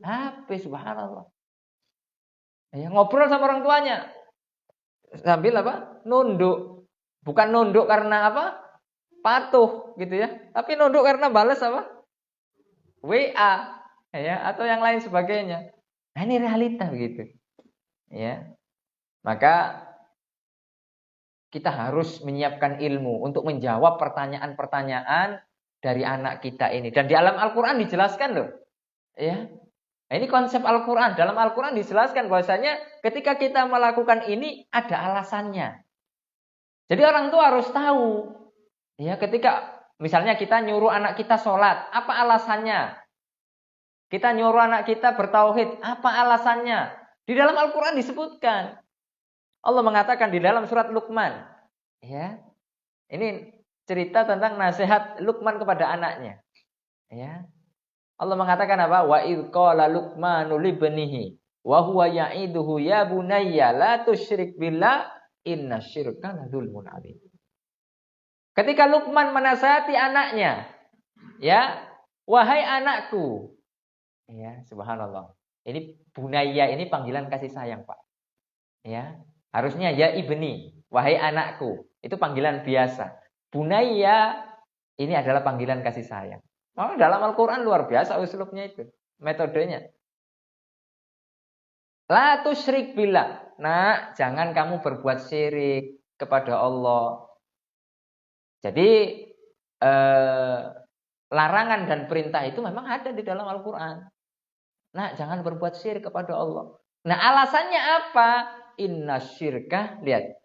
HP, subhanallah. Ya, ngobrol sama orang tuanya sambil nunduk. Bukan nunduk karena patuh gitu ya, tapi nunduk karena balas WA, ya, atau yang lain sebagainya. Nah, ini realita begitu. Ya. Maka kita harus menyiapkan ilmu untuk menjawab pertanyaan-pertanyaan dari anak kita ini. Dan di dalam Al-Qur'an dijelaskan loh. Ya. Nah, ini konsep Al-Qur'an. Dalam Al-Qur'an dijelaskan bahwasanya ketika kita melakukan ini ada alasannya. Jadi orang tua harus tahu. Ya, ketika misalnya kita nyuruh anak kita sholat, apa alasannya? Kita nyuruh anak kita bertauhid. Apa alasannya? Di dalam Al-Quran disebutkan. Allah mengatakan di dalam surat Luqman. Ya, ini cerita tentang nasihat Luqman kepada anaknya. Ya, Allah mengatakan apa? Wa idh qala Luqmanu libnihi wa huwa ya'iduhu ya bunayya la tusyrik billah innasyirka ladzulmun adzim. Ketika Luqman menasihati anaknya, ya, wahai anakku. Ya, subhanallah. Ini bunayya ini panggilan kasih sayang, Pak. Ya, harusnya ya ibni, wahai anakku. Itu panggilan biasa. Bunayya ini adalah panggilan kasih sayang. Oh, dalam Al-Quran luar biasa uslubnya itu, metodenya. La tusyrik billah. Nah, jangan kamu berbuat syirik kepada Allah. Jadi larangan dan perintah itu memang ada di dalam Al-Quran. Nah, jangan berbuat syirik kepada Allah. Nah, alasannya apa? Inna syirkah, lihat.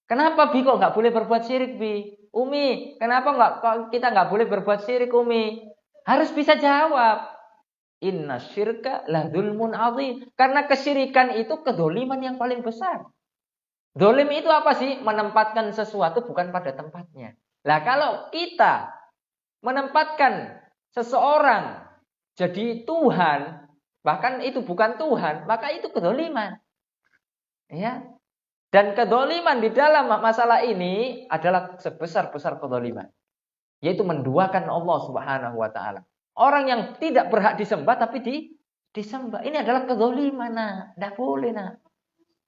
Kenapa Bi kok nggak boleh berbuat syirik, Bi? Umi, kenapa kita nggak boleh berbuat syirik, Umi? Harus bisa jawab. Inna syirka la dzulmun adzim. Karena kesyirikan itu kedoliman yang paling besar. Dolim itu apa sih? Menempatkan sesuatu bukan pada tempatnya. Lah kalau kita menempatkan seseorang jadi Tuhan, bahkan itu bukan Tuhan, maka itu kedoliman. Ya. Dan kedoliman di dalam masalah ini adalah sebesar-besar kedoliman. Yaitu menduakan Allah Subhanahu wa ta'ala. Orang yang tidak berhak disembah tapi disembah. Ini adalah kedoliman. Nah. Tidak boleh. Nah.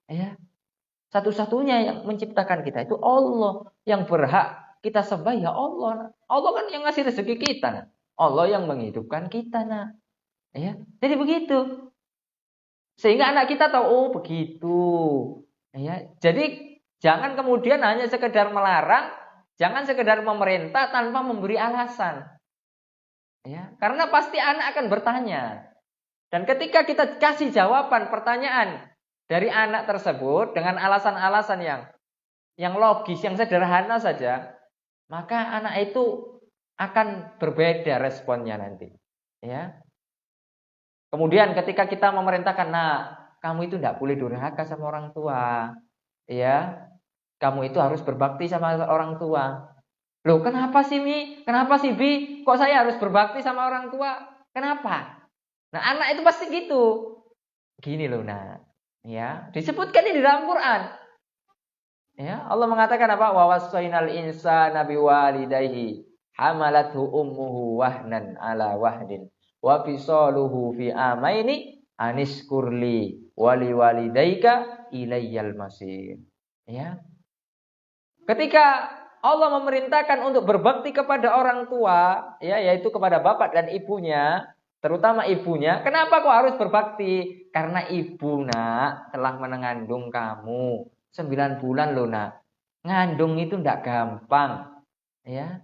Ya. Satu-satunya yang menciptakan kita itu Allah. Yang berhak kita sembah ya Allah. Nah. Allah kan yang ngasih rezeki kita. Nah. Allah yang menghidupkan kita. Nah. Ya. Jadi begitu. Sehingga anak kita tahu, oh begitu. Ya. Jadi jangan kemudian hanya sekedar melarang. Jangan sekedar memerintah tanpa memberi alasan. Ya, karena pasti anak akan bertanya. Dan ketika kita kasih jawaban pertanyaan dari anak tersebut dengan alasan-alasan yang logis, yang sederhana saja, maka anak itu akan berbeda responnya nanti. Ya. Kemudian ketika kita memerintahkan, nah, kamu itu tidak boleh durhaka sama orang tua. Ya. Kamu itu harus berbakti sama orang tua. Loh, kenapa sih Mi? Kenapa sih Bi? Kok saya harus berbakti sama orang tua? Kenapa? Nah, anak itu pasti gitu. Gini loh, nah. Ya, disebutkan ini di dalam Quran. Ya, Allah mengatakan apa? Wa wassaynal insana biwalidayhi hamalathu ummuhu wahnan ala wahdin wa fisaluhu fi amaini aniskurli wali walidayka ilayyal masir. Ya. Ketika Allah memerintahkan untuk berbakti kepada orang tua, ya, yaitu kepada bapak dan ibunya, terutama ibunya. Kenapa kok harus berbakti? Karena ibu, nak, telah mengandung kamu 9 bulan loh, nak. Ngandung itu tidak gampang, ya,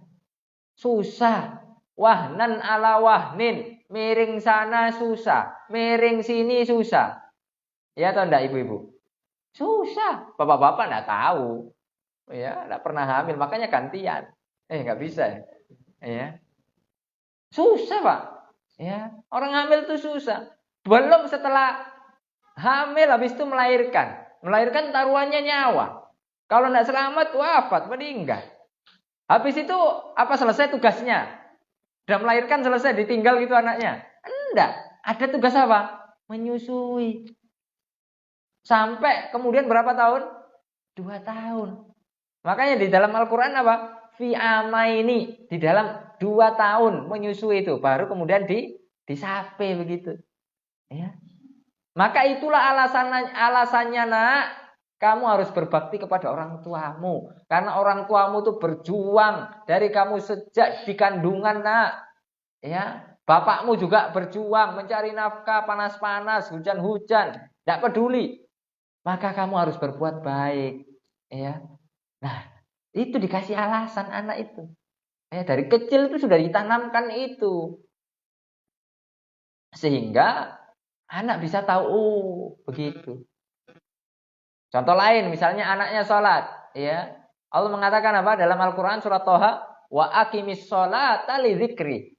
susah. Wahnan ala wahnin, miring sana susah, miring sini susah. Ya atau enggak ibu-ibu? Susah. Bapak-bapak enggak tahu. Ya, enggak pernah hamil, makanya gantian. Enggak bisa ya. Ya. Susah, Pak. Ya, orang hamil itu susah. Belum setelah hamil habis itu melahirkan. Melahirkan taruhannya nyawa. Kalau enggak selamat wafat, meninggal. Habis itu apa selesai tugasnya? Sudah melahirkan selesai, ditinggal gitu anaknya? Enggak. Ada tugas apa? Menyusui. Sampai kemudian berapa tahun? 2 tahun. Makanya di dalam Al-Quran apa? Fi amaini. Di dalam 2 tahun menyusui itu. Baru kemudian disape begitu. Ya. Maka itulah alasannya nak. Kamu harus berbakti kepada orang tuamu. Karena orang tuamu itu berjuang dari kamu sejak di kandungan nak. Ya. Bapakmu juga berjuang mencari nafkah panas-panas, hujan-hujan. Tidak peduli. Maka kamu harus berbuat baik. Ya. Nah, itu dikasih alasan anak itu. Ya, dari kecil itu sudah ditanamkan itu. Sehingga anak bisa tahu, oh, begitu. Contoh lain, misalnya anaknya sholat. Ya. Allah mengatakan apa dalam Al-Quran surat Toha? Wa aqimis sholata li dzikri.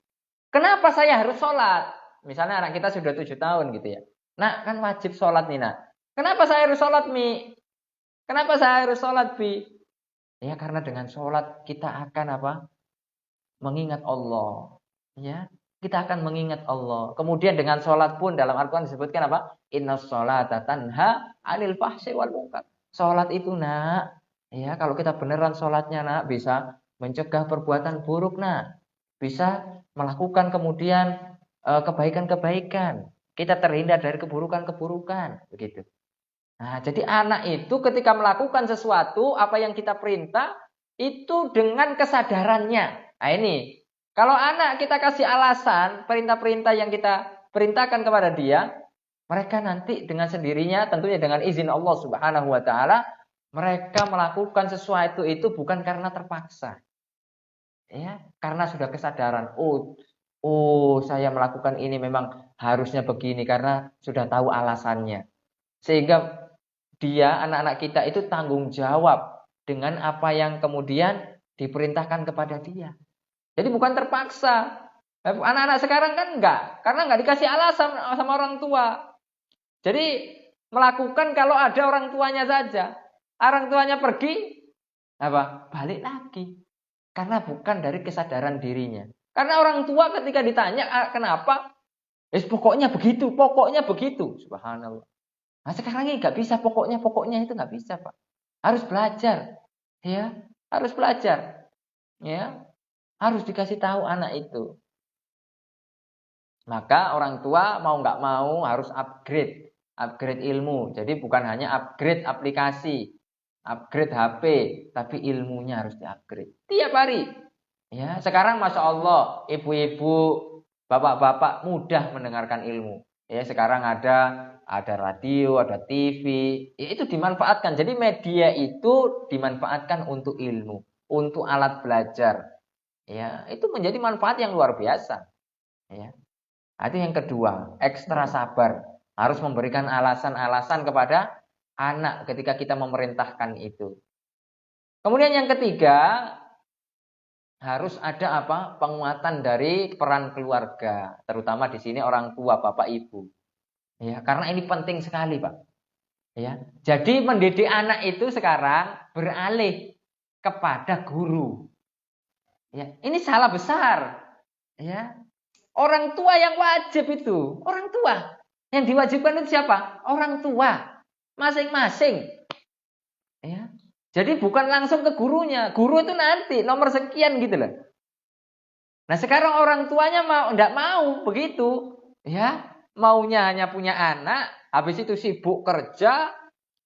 Kenapa saya harus sholat? misalnya anak kita sudah 7 tahun gitu ya. Nak, kan wajib sholat nih, nak. Kenapa saya harus sholat, Mi? Kenapa saya harus sholat, Bi? Ya, karena dengan sholat kita akan apa? Mengingat Allah. Ya, kita akan mengingat Allah. Kemudian dengan sholat pun dalam Al-Quran disebutkan apa? Inna sholata tanha anil fahsyi wal munkar. Sholat itu, nak. Ya, kalau kita beneran sholatnya, nak, bisa mencegah perbuatan buruk, nak. Bisa melakukan kemudian kebaikan-kebaikan. Kita terhindar dari keburukan-keburukan. Begitu. Nah, jadi anak itu ketika melakukan sesuatu, apa yang kita perintah, itu dengan kesadarannya. Nah ini, kalau anak kita kasih alasan, perintah-perintah yang kita perintahkan kepada dia, mereka nanti dengan sendirinya, tentunya dengan izin Allah Subhanahu wa Ta'ala, mereka melakukan sesuatu itu bukan karena terpaksa. Ya, karena sudah kesadaran, saya melakukan ini memang harusnya begini, karena sudah tahu alasannya. Sehingga dia, anak-anak kita itu tanggung jawab dengan apa yang kemudian diperintahkan kepada dia. Jadi bukan terpaksa. Anak-anak sekarang kan enggak, karena enggak dikasih alasan sama orang tua. Jadi melakukan kalau ada orang tuanya saja. Orang tuanya pergi, balik lagi. Karena bukan dari kesadaran dirinya. Karena orang tua ketika ditanya kenapa, pokoknya begitu. Subhanallah. Nah sekarang ini nggak bisa pokoknya itu nggak bisa, Pak. Harus belajar, ya, harus belajar, ya, harus dikasih tahu anak itu. Maka orang tua mau nggak mau harus upgrade ilmu. Jadi bukan hanya upgrade aplikasi, upgrade HP, tapi ilmunya harus diupgrade tiap hari. Ya, sekarang masya Allah, ibu-ibu, bapak-bapak mudah mendengarkan ilmu. Ya, sekarang ada radio, ada TV, ya itu dimanfaatkan. Jadi media itu dimanfaatkan untuk ilmu, untuk alat belajar. Ya, itu menjadi manfaat yang luar biasa. Ya. Itu yang kedua, ekstra sabar. Harus memberikan alasan-alasan kepada anak ketika kita memerintahkan itu. Kemudian yang ketiga, harus ada penguatan dari peran keluarga, terutama di sini orang tua, bapak ibu. Ya, karena ini penting sekali, Pak. Ya. Jadi mendidik anak itu sekarang beralih kepada guru. Ya, ini salah besar. Ya. Orang tua yang wajib itu, orang tua. Yang diwajibkan itu siapa? Orang tua. Masing-masing. Ya. Jadi bukan langsung ke gurunya. Guru itu nanti nomor sekian gitu loh. Nah, sekarang orang tuanya enggak mau begitu. Ya. Maunya hanya punya anak, habis itu sibuk kerja,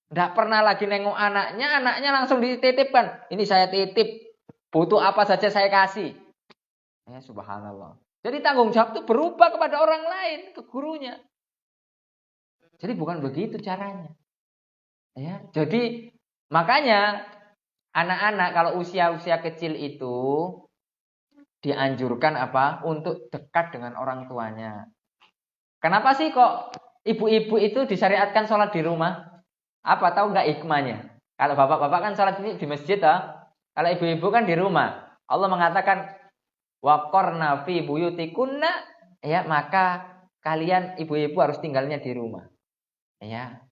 enggak pernah lagi nengok anaknya langsung dititipkan. Ini saya titip, butuh apa saja saya kasih. Ya, subhanallah. Jadi tanggung jawab itu berubah kepada orang lain, ke gurunya. Jadi bukan begitu caranya. Ya, jadi makanya anak-anak kalau usia-usia kecil itu dianjurkan untuk dekat dengan orang tuanya. Kenapa sih kok ibu-ibu itu disyariatkan sholat di rumah? Apa tahu nggak hikmahnya? Kalau bapak-bapak kan sholat ini di masjid, kalau ibu-ibu kan di rumah. Allah mengatakan waqarna fi buyutikunna, ya, maka kalian ibu-ibu harus tinggalnya di rumah. Ya.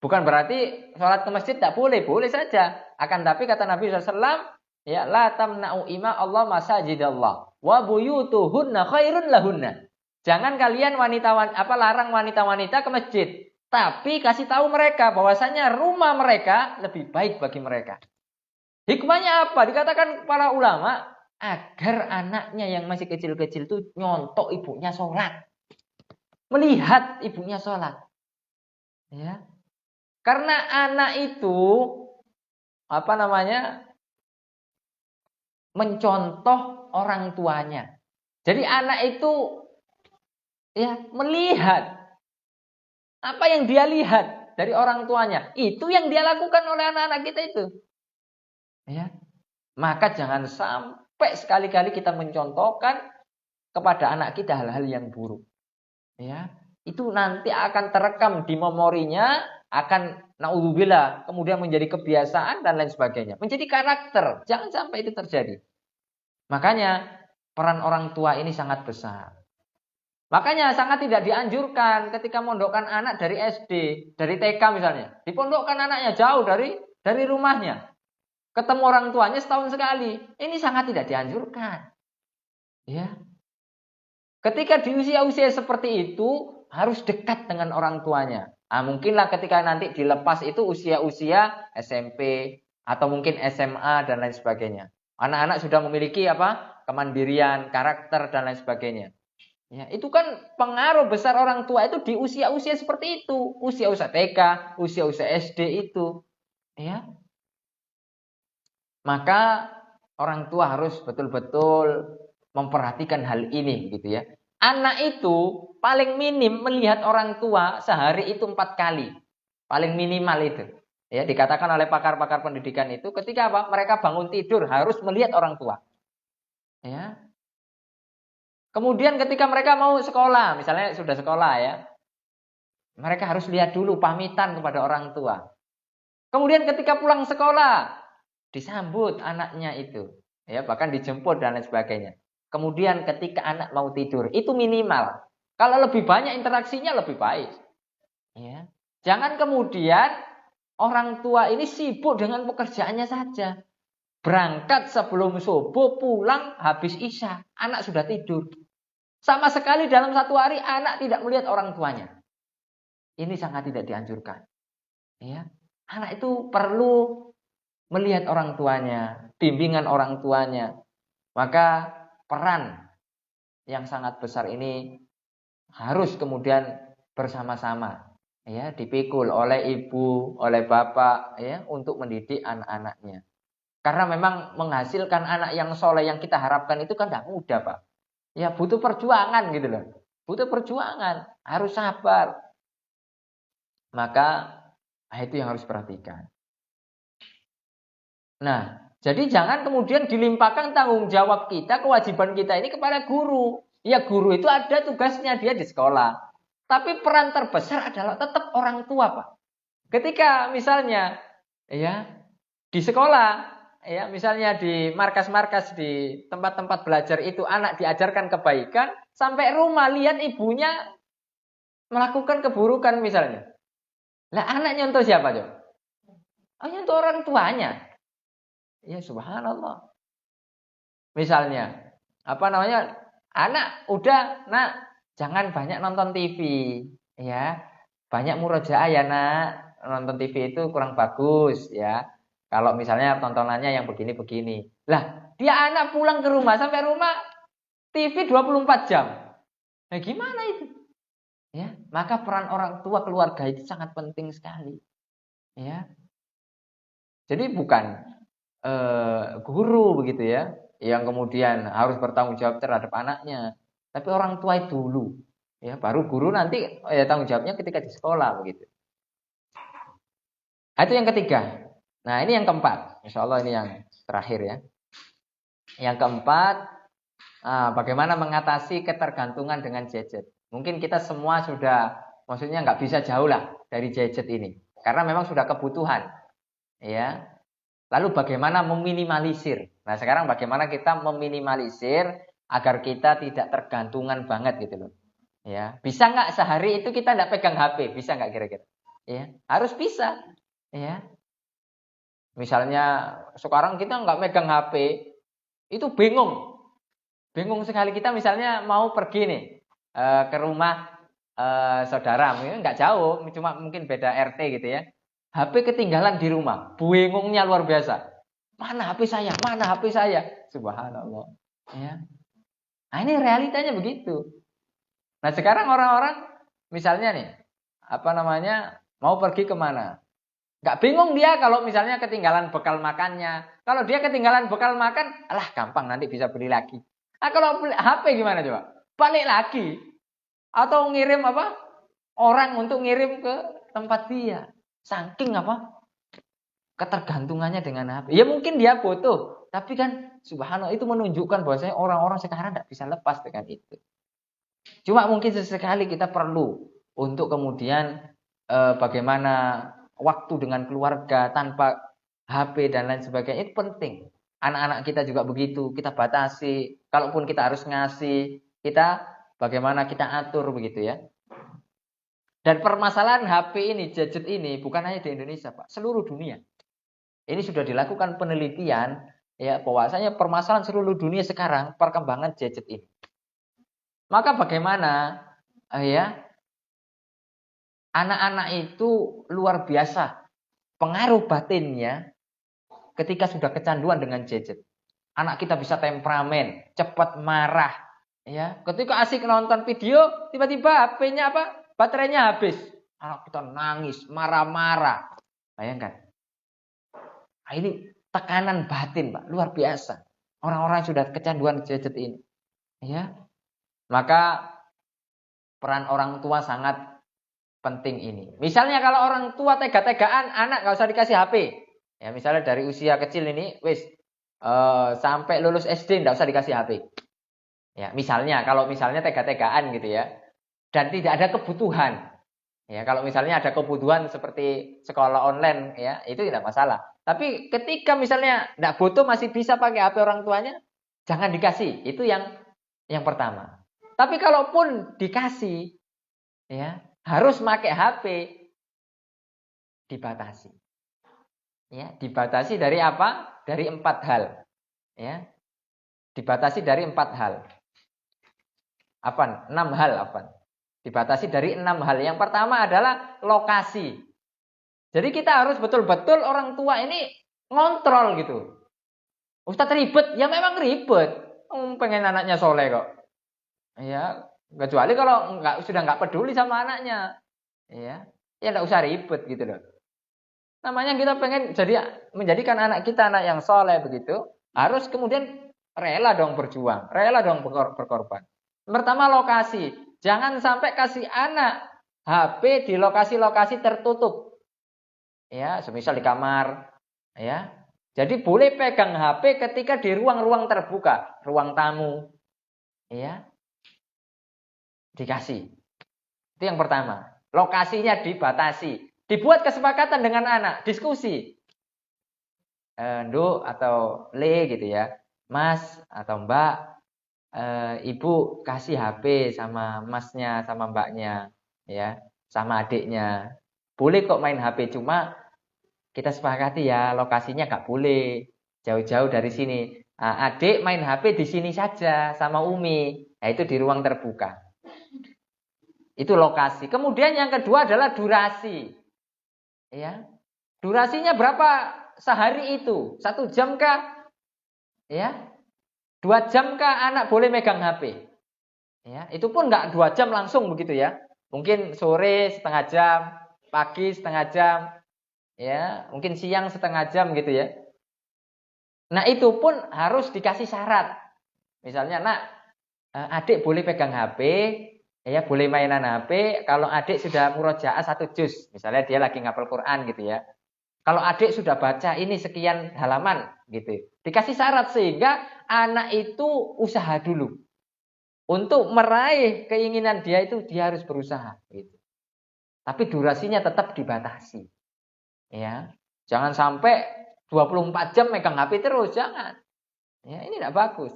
Bukan berarti sholat ke masjid tidak boleh, boleh saja. Akan tapi kata Nabi SAW, ya, la tamna'u ima Allah masajidallah wa buyutuhunna khairun lahunna. Jangan kalian larang wanita-wanita ke masjid, tapi kasih tahu mereka bahwasanya rumah mereka lebih baik bagi mereka. Hikmahnya apa? Dikatakan para ulama agar anaknya yang masih kecil-kecil itu nyontok ibunya sholat, melihat ibunya sholat. Ya. Karena anak itu mencontoh orang tuanya. Jadi anak itu melihat apa yang dia lihat dari orang tuanya. Itu yang dia lakukan oleh anak-anak kita itu. Ya. Maka jangan sampai sekali-kali kita mencontohkan kepada anak kita hal-hal yang buruk. Ya. Itu nanti akan terekam di memorinya, akan naudzubillah kemudian menjadi kebiasaan dan lain sebagainya, menjadi karakter. Jangan sampai itu terjadi. Makanya peran orang tua ini sangat besar. Makanya sangat tidak dianjurkan ketika mondokkan anak dari SD, dari TK misalnya. Dipondokkan anaknya jauh dari rumahnya. Ketemu orang tuanya setahun sekali. Ini sangat tidak dianjurkan. Ya. Ketika di usia-usia seperti itu harus dekat dengan orang tuanya. Nah, mungkinlah ketika nanti dilepas itu usia-usia SMP atau mungkin SMA dan lain sebagainya. Anak-anak sudah memiliki kemandirian, karakter dan lain sebagainya. Ya, itu kan pengaruh besar orang tua itu di usia-usia seperti itu, usia-usia TK, usia-usia SD itu, ya. Maka orang tua harus betul-betul memperhatikan hal ini, gitu ya. Anak itu paling minim melihat orang tua sehari itu 4 kali, paling minimal itu. Ya, dikatakan oleh pakar-pakar pendidikan itu ketika mereka bangun tidur harus melihat orang tua. Ya. Kemudian ketika mereka mau sekolah, misalnya sudah sekolah ya, mereka harus lihat dulu pamitan kepada orang tua. Kemudian ketika pulang sekolah, disambut anaknya itu, ya bahkan dijemput dan lain sebagainya. Kemudian ketika anak mau tidur, itu minimal. Kalau lebih banyak interaksinya lebih baik. Ya. Jangan kemudian orang tua ini sibuk dengan pekerjaannya saja. Berangkat sebelum subuh, pulang habis isya, anak sudah tidur. Sama sekali dalam satu hari anak tidak melihat orang tuanya. Ini sangat tidak dianjurkan. Ya. Anak itu perlu melihat orang tuanya, bimbingan orang tuanya. Maka peran yang sangat besar ini harus kemudian bersama-sama, ya, dipikul oleh ibu, oleh bapak, ya, untuk mendidik anak-anaknya. Karena memang menghasilkan anak yang soleh yang kita harapkan itu kan tidak mudah, Pak. Ya butuh perjuangan gitu loh. Butuh perjuangan, harus sabar. Maka itu yang harus perhatikan. Nah, jadi jangan kemudian dilimpahkan tanggung jawab kita, kewajiban kita ini kepada guru. Ya guru itu ada tugasnya dia di sekolah. Tapi peran terbesar adalah tetap orang tua, Pak. Ketika misalnya ya di sekolah, ya misalnya di markas-markas, di tempat-tempat belajar itu anak diajarkan kebaikan, sampai rumah lihat ibunya melakukan keburukan misalnya. Lah anak nyontoh siapa, coba? Oh, nyontoh orang tuanya. Ya subhanallah. Misalnya, anak udah, nak, jangan banyak nonton TV, ya. Banyak murojaah ya, nak. Nonton TV itu kurang bagus, ya. Kalau misalnya tontonannya yang begini-begini. Lah, dia anak pulang ke rumah, sampai rumah TV 24 jam. Nah, gimana itu? Ya, maka peran orang tua keluarga itu sangat penting sekali. Ya. Jadi bukan guru begitu ya, yang kemudian harus bertanggung jawab terhadap anaknya. Tapi orang tua itu dulu. Ya, baru guru nanti tanggung jawabnya ketika di sekolah begitu. Itu yang ketiga. Nah, ini yang keempat. Insya Allah ini yang terakhir ya. Yang keempat, bagaimana mengatasi ketergantungan dengan gadget. Mungkin kita semua sudah, maksudnya nggak bisa jauh lah dari gadget ini. Karena memang sudah kebutuhan. Ya. Lalu bagaimana meminimalisir. Nah, sekarang bagaimana kita meminimalisir agar kita tidak tergantungan banget gitu loh. Ya, bisa nggak sehari itu kita nggak pegang HP? Bisa nggak kira-kira? Ya, harus bisa. Ya. Misalnya sekarang kita nggak megang HP, itu bingung. Bingung sekali kita misalnya mau pergi nih ke rumah saudara, mungkin nggak jauh, cuma mungkin beda RT gitu ya. HP ketinggalan di rumah, bingungnya luar biasa. Mana HP saya? Mana HP saya? Subhanallah. Ya. Nah, ini realitanya begitu. Nah, sekarang orang-orang misalnya nih, mau pergi kemana? Gak bingung dia kalau misalnya ketinggalan bekal makannya. Kalau dia ketinggalan bekal makan, alah gampang nanti bisa beli lagi. Nah, kalau beli HP gimana coba? Balik lagi. Atau ngirim orang untuk ngirim ke tempat dia. Saking ketergantungannya dengan HP. Ya mungkin dia butuh, tapi kan subhanallah itu menunjukkan bahwasanya orang-orang sekarang tidak bisa lepas dengan itu. Cuma mungkin sesekali kita perlu untuk kemudian bagaimana waktu dengan keluarga tanpa HP dan lain sebagainya itu penting. Anak-anak kita juga begitu, kita batasi. Kalaupun kita harus ngasih, kita bagaimana kita atur begitu ya. Dan permasalahan HP ini, gadget ini bukan hanya di Indonesia, Pak, seluruh dunia. Ini sudah dilakukan penelitian ya, bahwasanya permasalahan seluruh dunia sekarang perkembangan gadget ini. Maka bagaimana ya, anak-anak itu luar biasa pengaruh batinnya ketika sudah kecanduan dengan gadget. Anak kita bisa temperamen, cepat marah ya. Ketika asik nonton video, tiba-tiba HP-nya apa? Baterainya habis. Anak kita nangis, marah-marah. Bayangkan. Nah, ini tekanan batin, Pak, luar biasa. Orang-orang sudah kecanduan gadget ini. Ya. Maka peran orang tua sangat penting ini. Misalnya kalau orang tua tega-tegaan, anak nggak usah dikasih HP. Ya, misalnya dari usia kecil ini, sampai lulus SD nggak usah dikasih HP. Ya, misalnya kalau misalnya tega-tegaan gitu ya. Dan tidak ada kebutuhan. Ya, kalau misalnya ada kebutuhan seperti sekolah online ya, itu tidak masalah. Tapi ketika misalnya tidak butuh masih bisa pakai HP orang tuanya, jangan dikasih. Itu yang pertama. Tapi kalaupun dikasih ya, harus pakai HP, dibatasi. Ya, dibatasi dari apa? Dari 4 hal. Ya. Dibatasi dari 4 hal. 6 hal apa? Dibatasi dari 6 hal. Yang pertama adalah lokasi. Jadi kita harus betul-betul orang tua ini ngontrol gitu. Ustadz ribet, ya memang ribet. Pengen anaknya soleh kok. Ya, kecuali kalau sudah nggak peduli sama anaknya. Ya nggak usah ribet gitu loh. Namanya kita pengen menjadikan anak kita anak yang soleh begitu, harus kemudian rela dong berjuang, rela dong berkorban. Pertama lokasi. Jangan sampai kasih anak HP di lokasi-lokasi tertutup. Ya, semisal di kamar, ya. Jadi boleh pegang HP ketika di ruang-ruang terbuka, ruang tamu. Ya. Dikasih. Itu yang pertama. Lokasinya dibatasi. Dibuat kesepakatan dengan anak, diskusi. Nduk atau Le gitu ya. Mas atau Mbak, ibu kasih HP sama masnya, sama mbaknya, ya, sama adiknya. Boleh kok main HP, cuma kita sepakati ya lokasinya nggak boleh jauh-jauh dari sini. Nah, adik main HP di sini saja sama Umi, nah, itu di ruang terbuka. Itu lokasi. Kemudian yang kedua adalah durasi. Ya, durasinya berapa sehari itu? 1 jam kah? Ya. 2 jam kah anak boleh megang HP? Ya, itu pun nggak 2 jam langsung begitu ya. Mungkin sore setengah jam, pagi setengah jam, ya, mungkin siang setengah jam gitu ya. Nah, itu pun harus dikasih syarat. Misalnya, nak, adik boleh pegang HP, ya, boleh mainan HP. Kalau adik sudah murojaah 1 juz, misalnya dia lagi ngapal Quran gitu ya. Kalau adik sudah baca ini sekian halaman gitu. Dikasih syarat sehingga anak itu usaha dulu. Untuk meraih keinginan dia itu dia harus berusaha gitu. Tapi durasinya tetap dibatasi. Ya. Jangan sampai 24 jam megang HP terus, jangan. Ya, ini tidak bagus.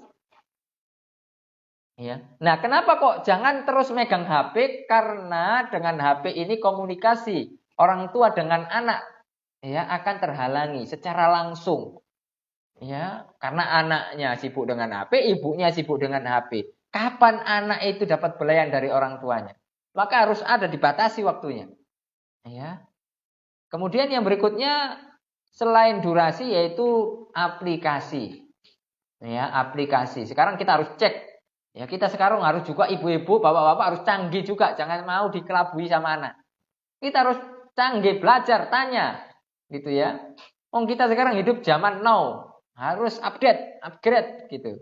Ya. Nah, kenapa kok jangan terus megang HP? Karena dengan HP ini komunikasi orang tua dengan anak ya akan terhalangi secara langsung. Ya, karena anaknya sibuk dengan HP, ibunya sibuk dengan HP. Kapan anak itu dapat belayan dari orang tuanya? Maka harus ada dibatasi waktunya. Ya. Kemudian yang berikutnya selain durasi yaitu aplikasi. Ya, aplikasi. Sekarang kita harus cek. Ya, kita sekarang harus juga ibu-ibu, bapak-bapak harus canggih juga, jangan mau dikelabui sama anak. Kita harus canggih, belajar, tanya. Gitu ya. Kita sekarang hidup zaman now, harus upgrade gitu.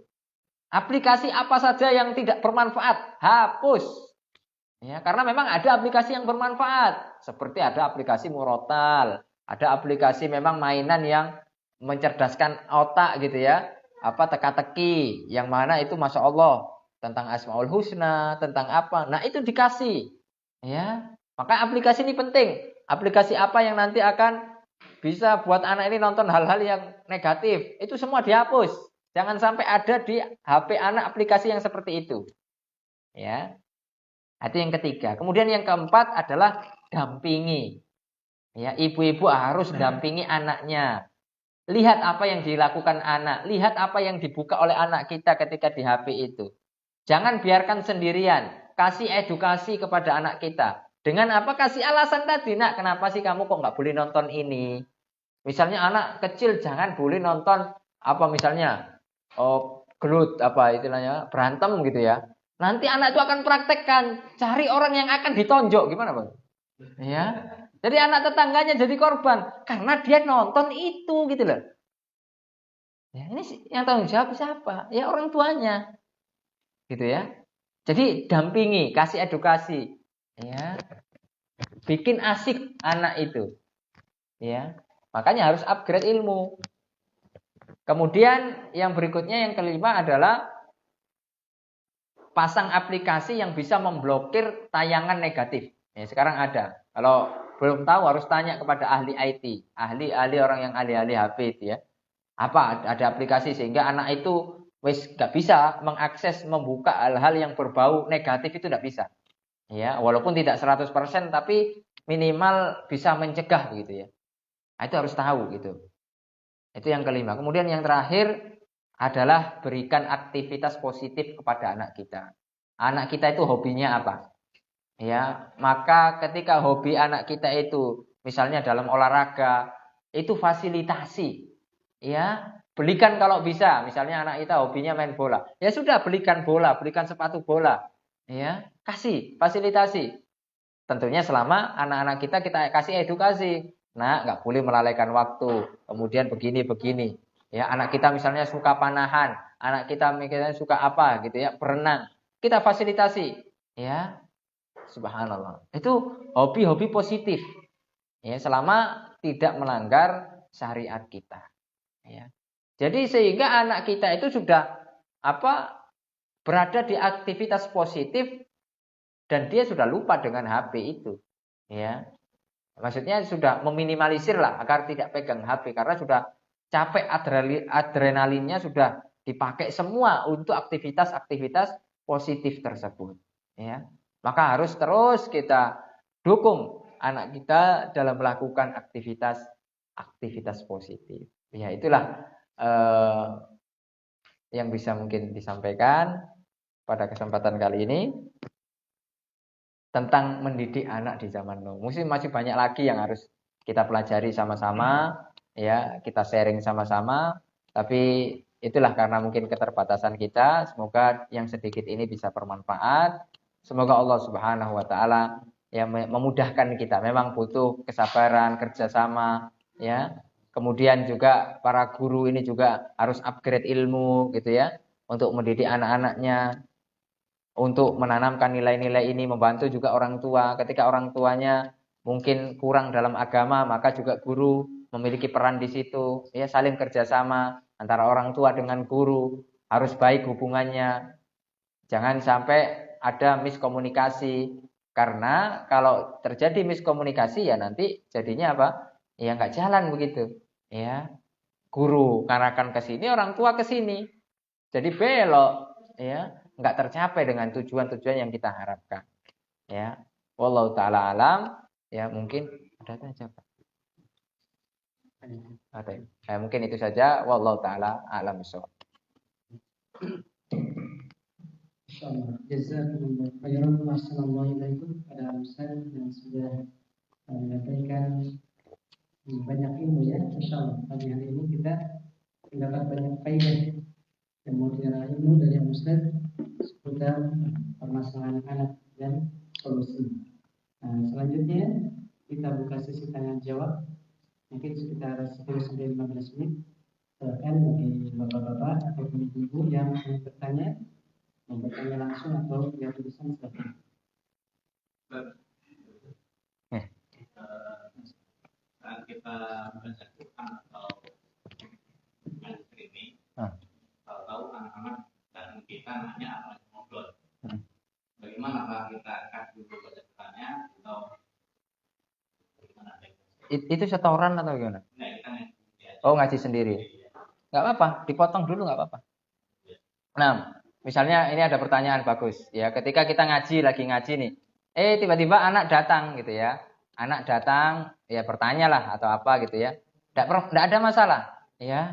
Aplikasi apa saja yang tidak bermanfaat, hapus. Ya, karena memang ada aplikasi yang bermanfaat, seperti ada aplikasi murotal, ada aplikasi memang mainan yang mencerdaskan otak gitu ya. Apa teka-teki, yang mana itu Masya Allah tentang Asmaul Husna, tentang apa. Nah, itu dikasih. Ya, maka aplikasi ini penting. Aplikasi apa yang nanti akan bisa buat anak ini nonton hal-hal yang negatif. Itu semua dihapus. Jangan sampai ada di HP anak aplikasi yang seperti itu. Ya. Itu yang ketiga. Kemudian yang keempat adalah dampingi. Ya, ibu-ibu harus dampingi anaknya. Lihat apa yang dilakukan anak, lihat apa yang dibuka oleh anak kita ketika di HP itu. Jangan biarkan sendirian, kasih edukasi kepada anak kita. Dengan apa? Kasih alasan tadi, nak, kenapa sih kamu kok nggak boleh nonton ini? Misalnya anak kecil jangan boleh nonton apa misalnya gelut apa istilahnya berantem gitu ya. Nanti anak itu akan praktekkan, cari orang yang akan ditonjok, gimana Bang? Ya. Jadi anak tetangganya jadi korban karena dia nonton itu gitu loh. Ya, ini yang tanggung jawab siapa? Ya orang tuanya. Gitu ya. Jadi dampingi, kasih edukasi. Ya. Bikin asik anak itu. Ya. Makanya harus upgrade ilmu. Kemudian yang berikutnya yang kelima adalah pasang aplikasi yang bisa memblokir tayangan negatif. Ya, sekarang ada. Kalau belum tahu harus tanya kepada ahli IT, ahli orang yang ahli HP itu ya. Apa ada aplikasi sehingga anak itu wis nggak bisa mengakses membuka hal-hal yang berbau negatif itu nggak bisa. Ya, walaupun tidak 100% tapi minimal bisa mencegah begitu ya. Nah, itu harus tahu gitu. Itu yang kelima. Kemudian yang terakhir adalah berikan aktivitas positif kepada anak kita. Anak kita itu hobinya apa? Ya, maka ketika hobi anak kita itu misalnya dalam olahraga, itu fasilitasi. Ya, belikan kalau bisa. Misalnya anak kita hobinya main bola. Ya sudah belikan bola, belikan sepatu bola. Ya, kasih fasilitasi. Tentunya selama anak-anak kita kasih edukasi. Nah, nggak boleh melalaikan waktu. Kemudian begini. Ya, anak kita misalnya suka panahan, anak kita misalnya suka apa gitu ya, berenang. Kita fasilitasi. Ya, subhanallah. Itu hobi-hobi positif. Ya, selama tidak melanggar syariat kita. Ya. Jadi sehingga anak kita itu sudah berada di aktivitas positif dan dia sudah lupa dengan HP itu. Ya. Maksudnya sudah meminimalisir lah agar tidak pegang HP karena sudah capek adrenalinnya sudah dipakai semua untuk aktivitas-aktivitas positif tersebut. Ya. Maka harus terus kita dukung anak kita dalam melakukan aktivitas positif. Ya, itulah yang bisa mungkin disampaikan pada kesempatan kali ini tentang mendidik anak di zaman now. Mungkin masih banyak lagi yang harus kita pelajari sama-sama, ya, kita sharing sama-sama. Tapi itulah karena mungkin keterbatasan kita. Semoga yang sedikit ini bisa bermanfaat. Semoga Allah Subhanahu wa taala ya memudahkan kita. Memang butuh kesabaran, kerjasama, ya. Kemudian juga para guru ini juga harus upgrade ilmu gitu ya untuk mendidik anak-anaknya, untuk menanamkan nilai-nilai ini, membantu juga orang tua. Ketika orang tuanya mungkin kurang dalam agama, maka juga guru memiliki peran di situ. Ya, saling kerjasama antara orang tua dengan guru, harus baik hubungannya. Jangan sampai ada miskomunikasi. Karena kalau terjadi miskomunikasi ya nanti jadinya apa? Ya nggak jalan begitu. Ya, guru ngarakan ke sini, orang tua ke sini. Jadi belok, ya, nggak tercapai dengan tujuan-tujuan yang kita harapkan. Ya, wallahu taala alam. Ya, mungkin ada saja Pak. Ada. Ya, mungkin itu saja. Wallahu taala alam bissawab. Insyaallah. Jazakumullah khairan wa sallallahu alaikum pada Ustaz yang sudah menyampaikan banyak ilmu ya. Insyaallah pagi hari ini kita mendapat banyak faedah dan mutiara ilmu dari Ustaz seputar permasalahan anak dan solusi. Nah, selanjutnya kita buka sesi tanya jawab mungkin sekitar 10-15 menit. Silakan bagi bapak-bapak atau ibu-ibu yang ingin bertanya, mau bertanya langsung atau via tulisan silakan. Saat kita baca Quran atau live streaming, tahu anak-anak dan kita hanya akan ngobrol. Bagaimana Pak kita kasih dulu baca Qurannya atau bagaimana? Itu setoran atau gimana? Nah, kita ngaji sendiri. Nggak apa-apa, dipotong dulu nggak apa-apa. Nah, Misalnya ini ada pertanyaan bagus ya, ketika kita lagi ngaji nih. Tiba-tiba anak datang gitu ya. Anak datang ya bertanya lah atau apa gitu ya. Enggak ada masalah ya.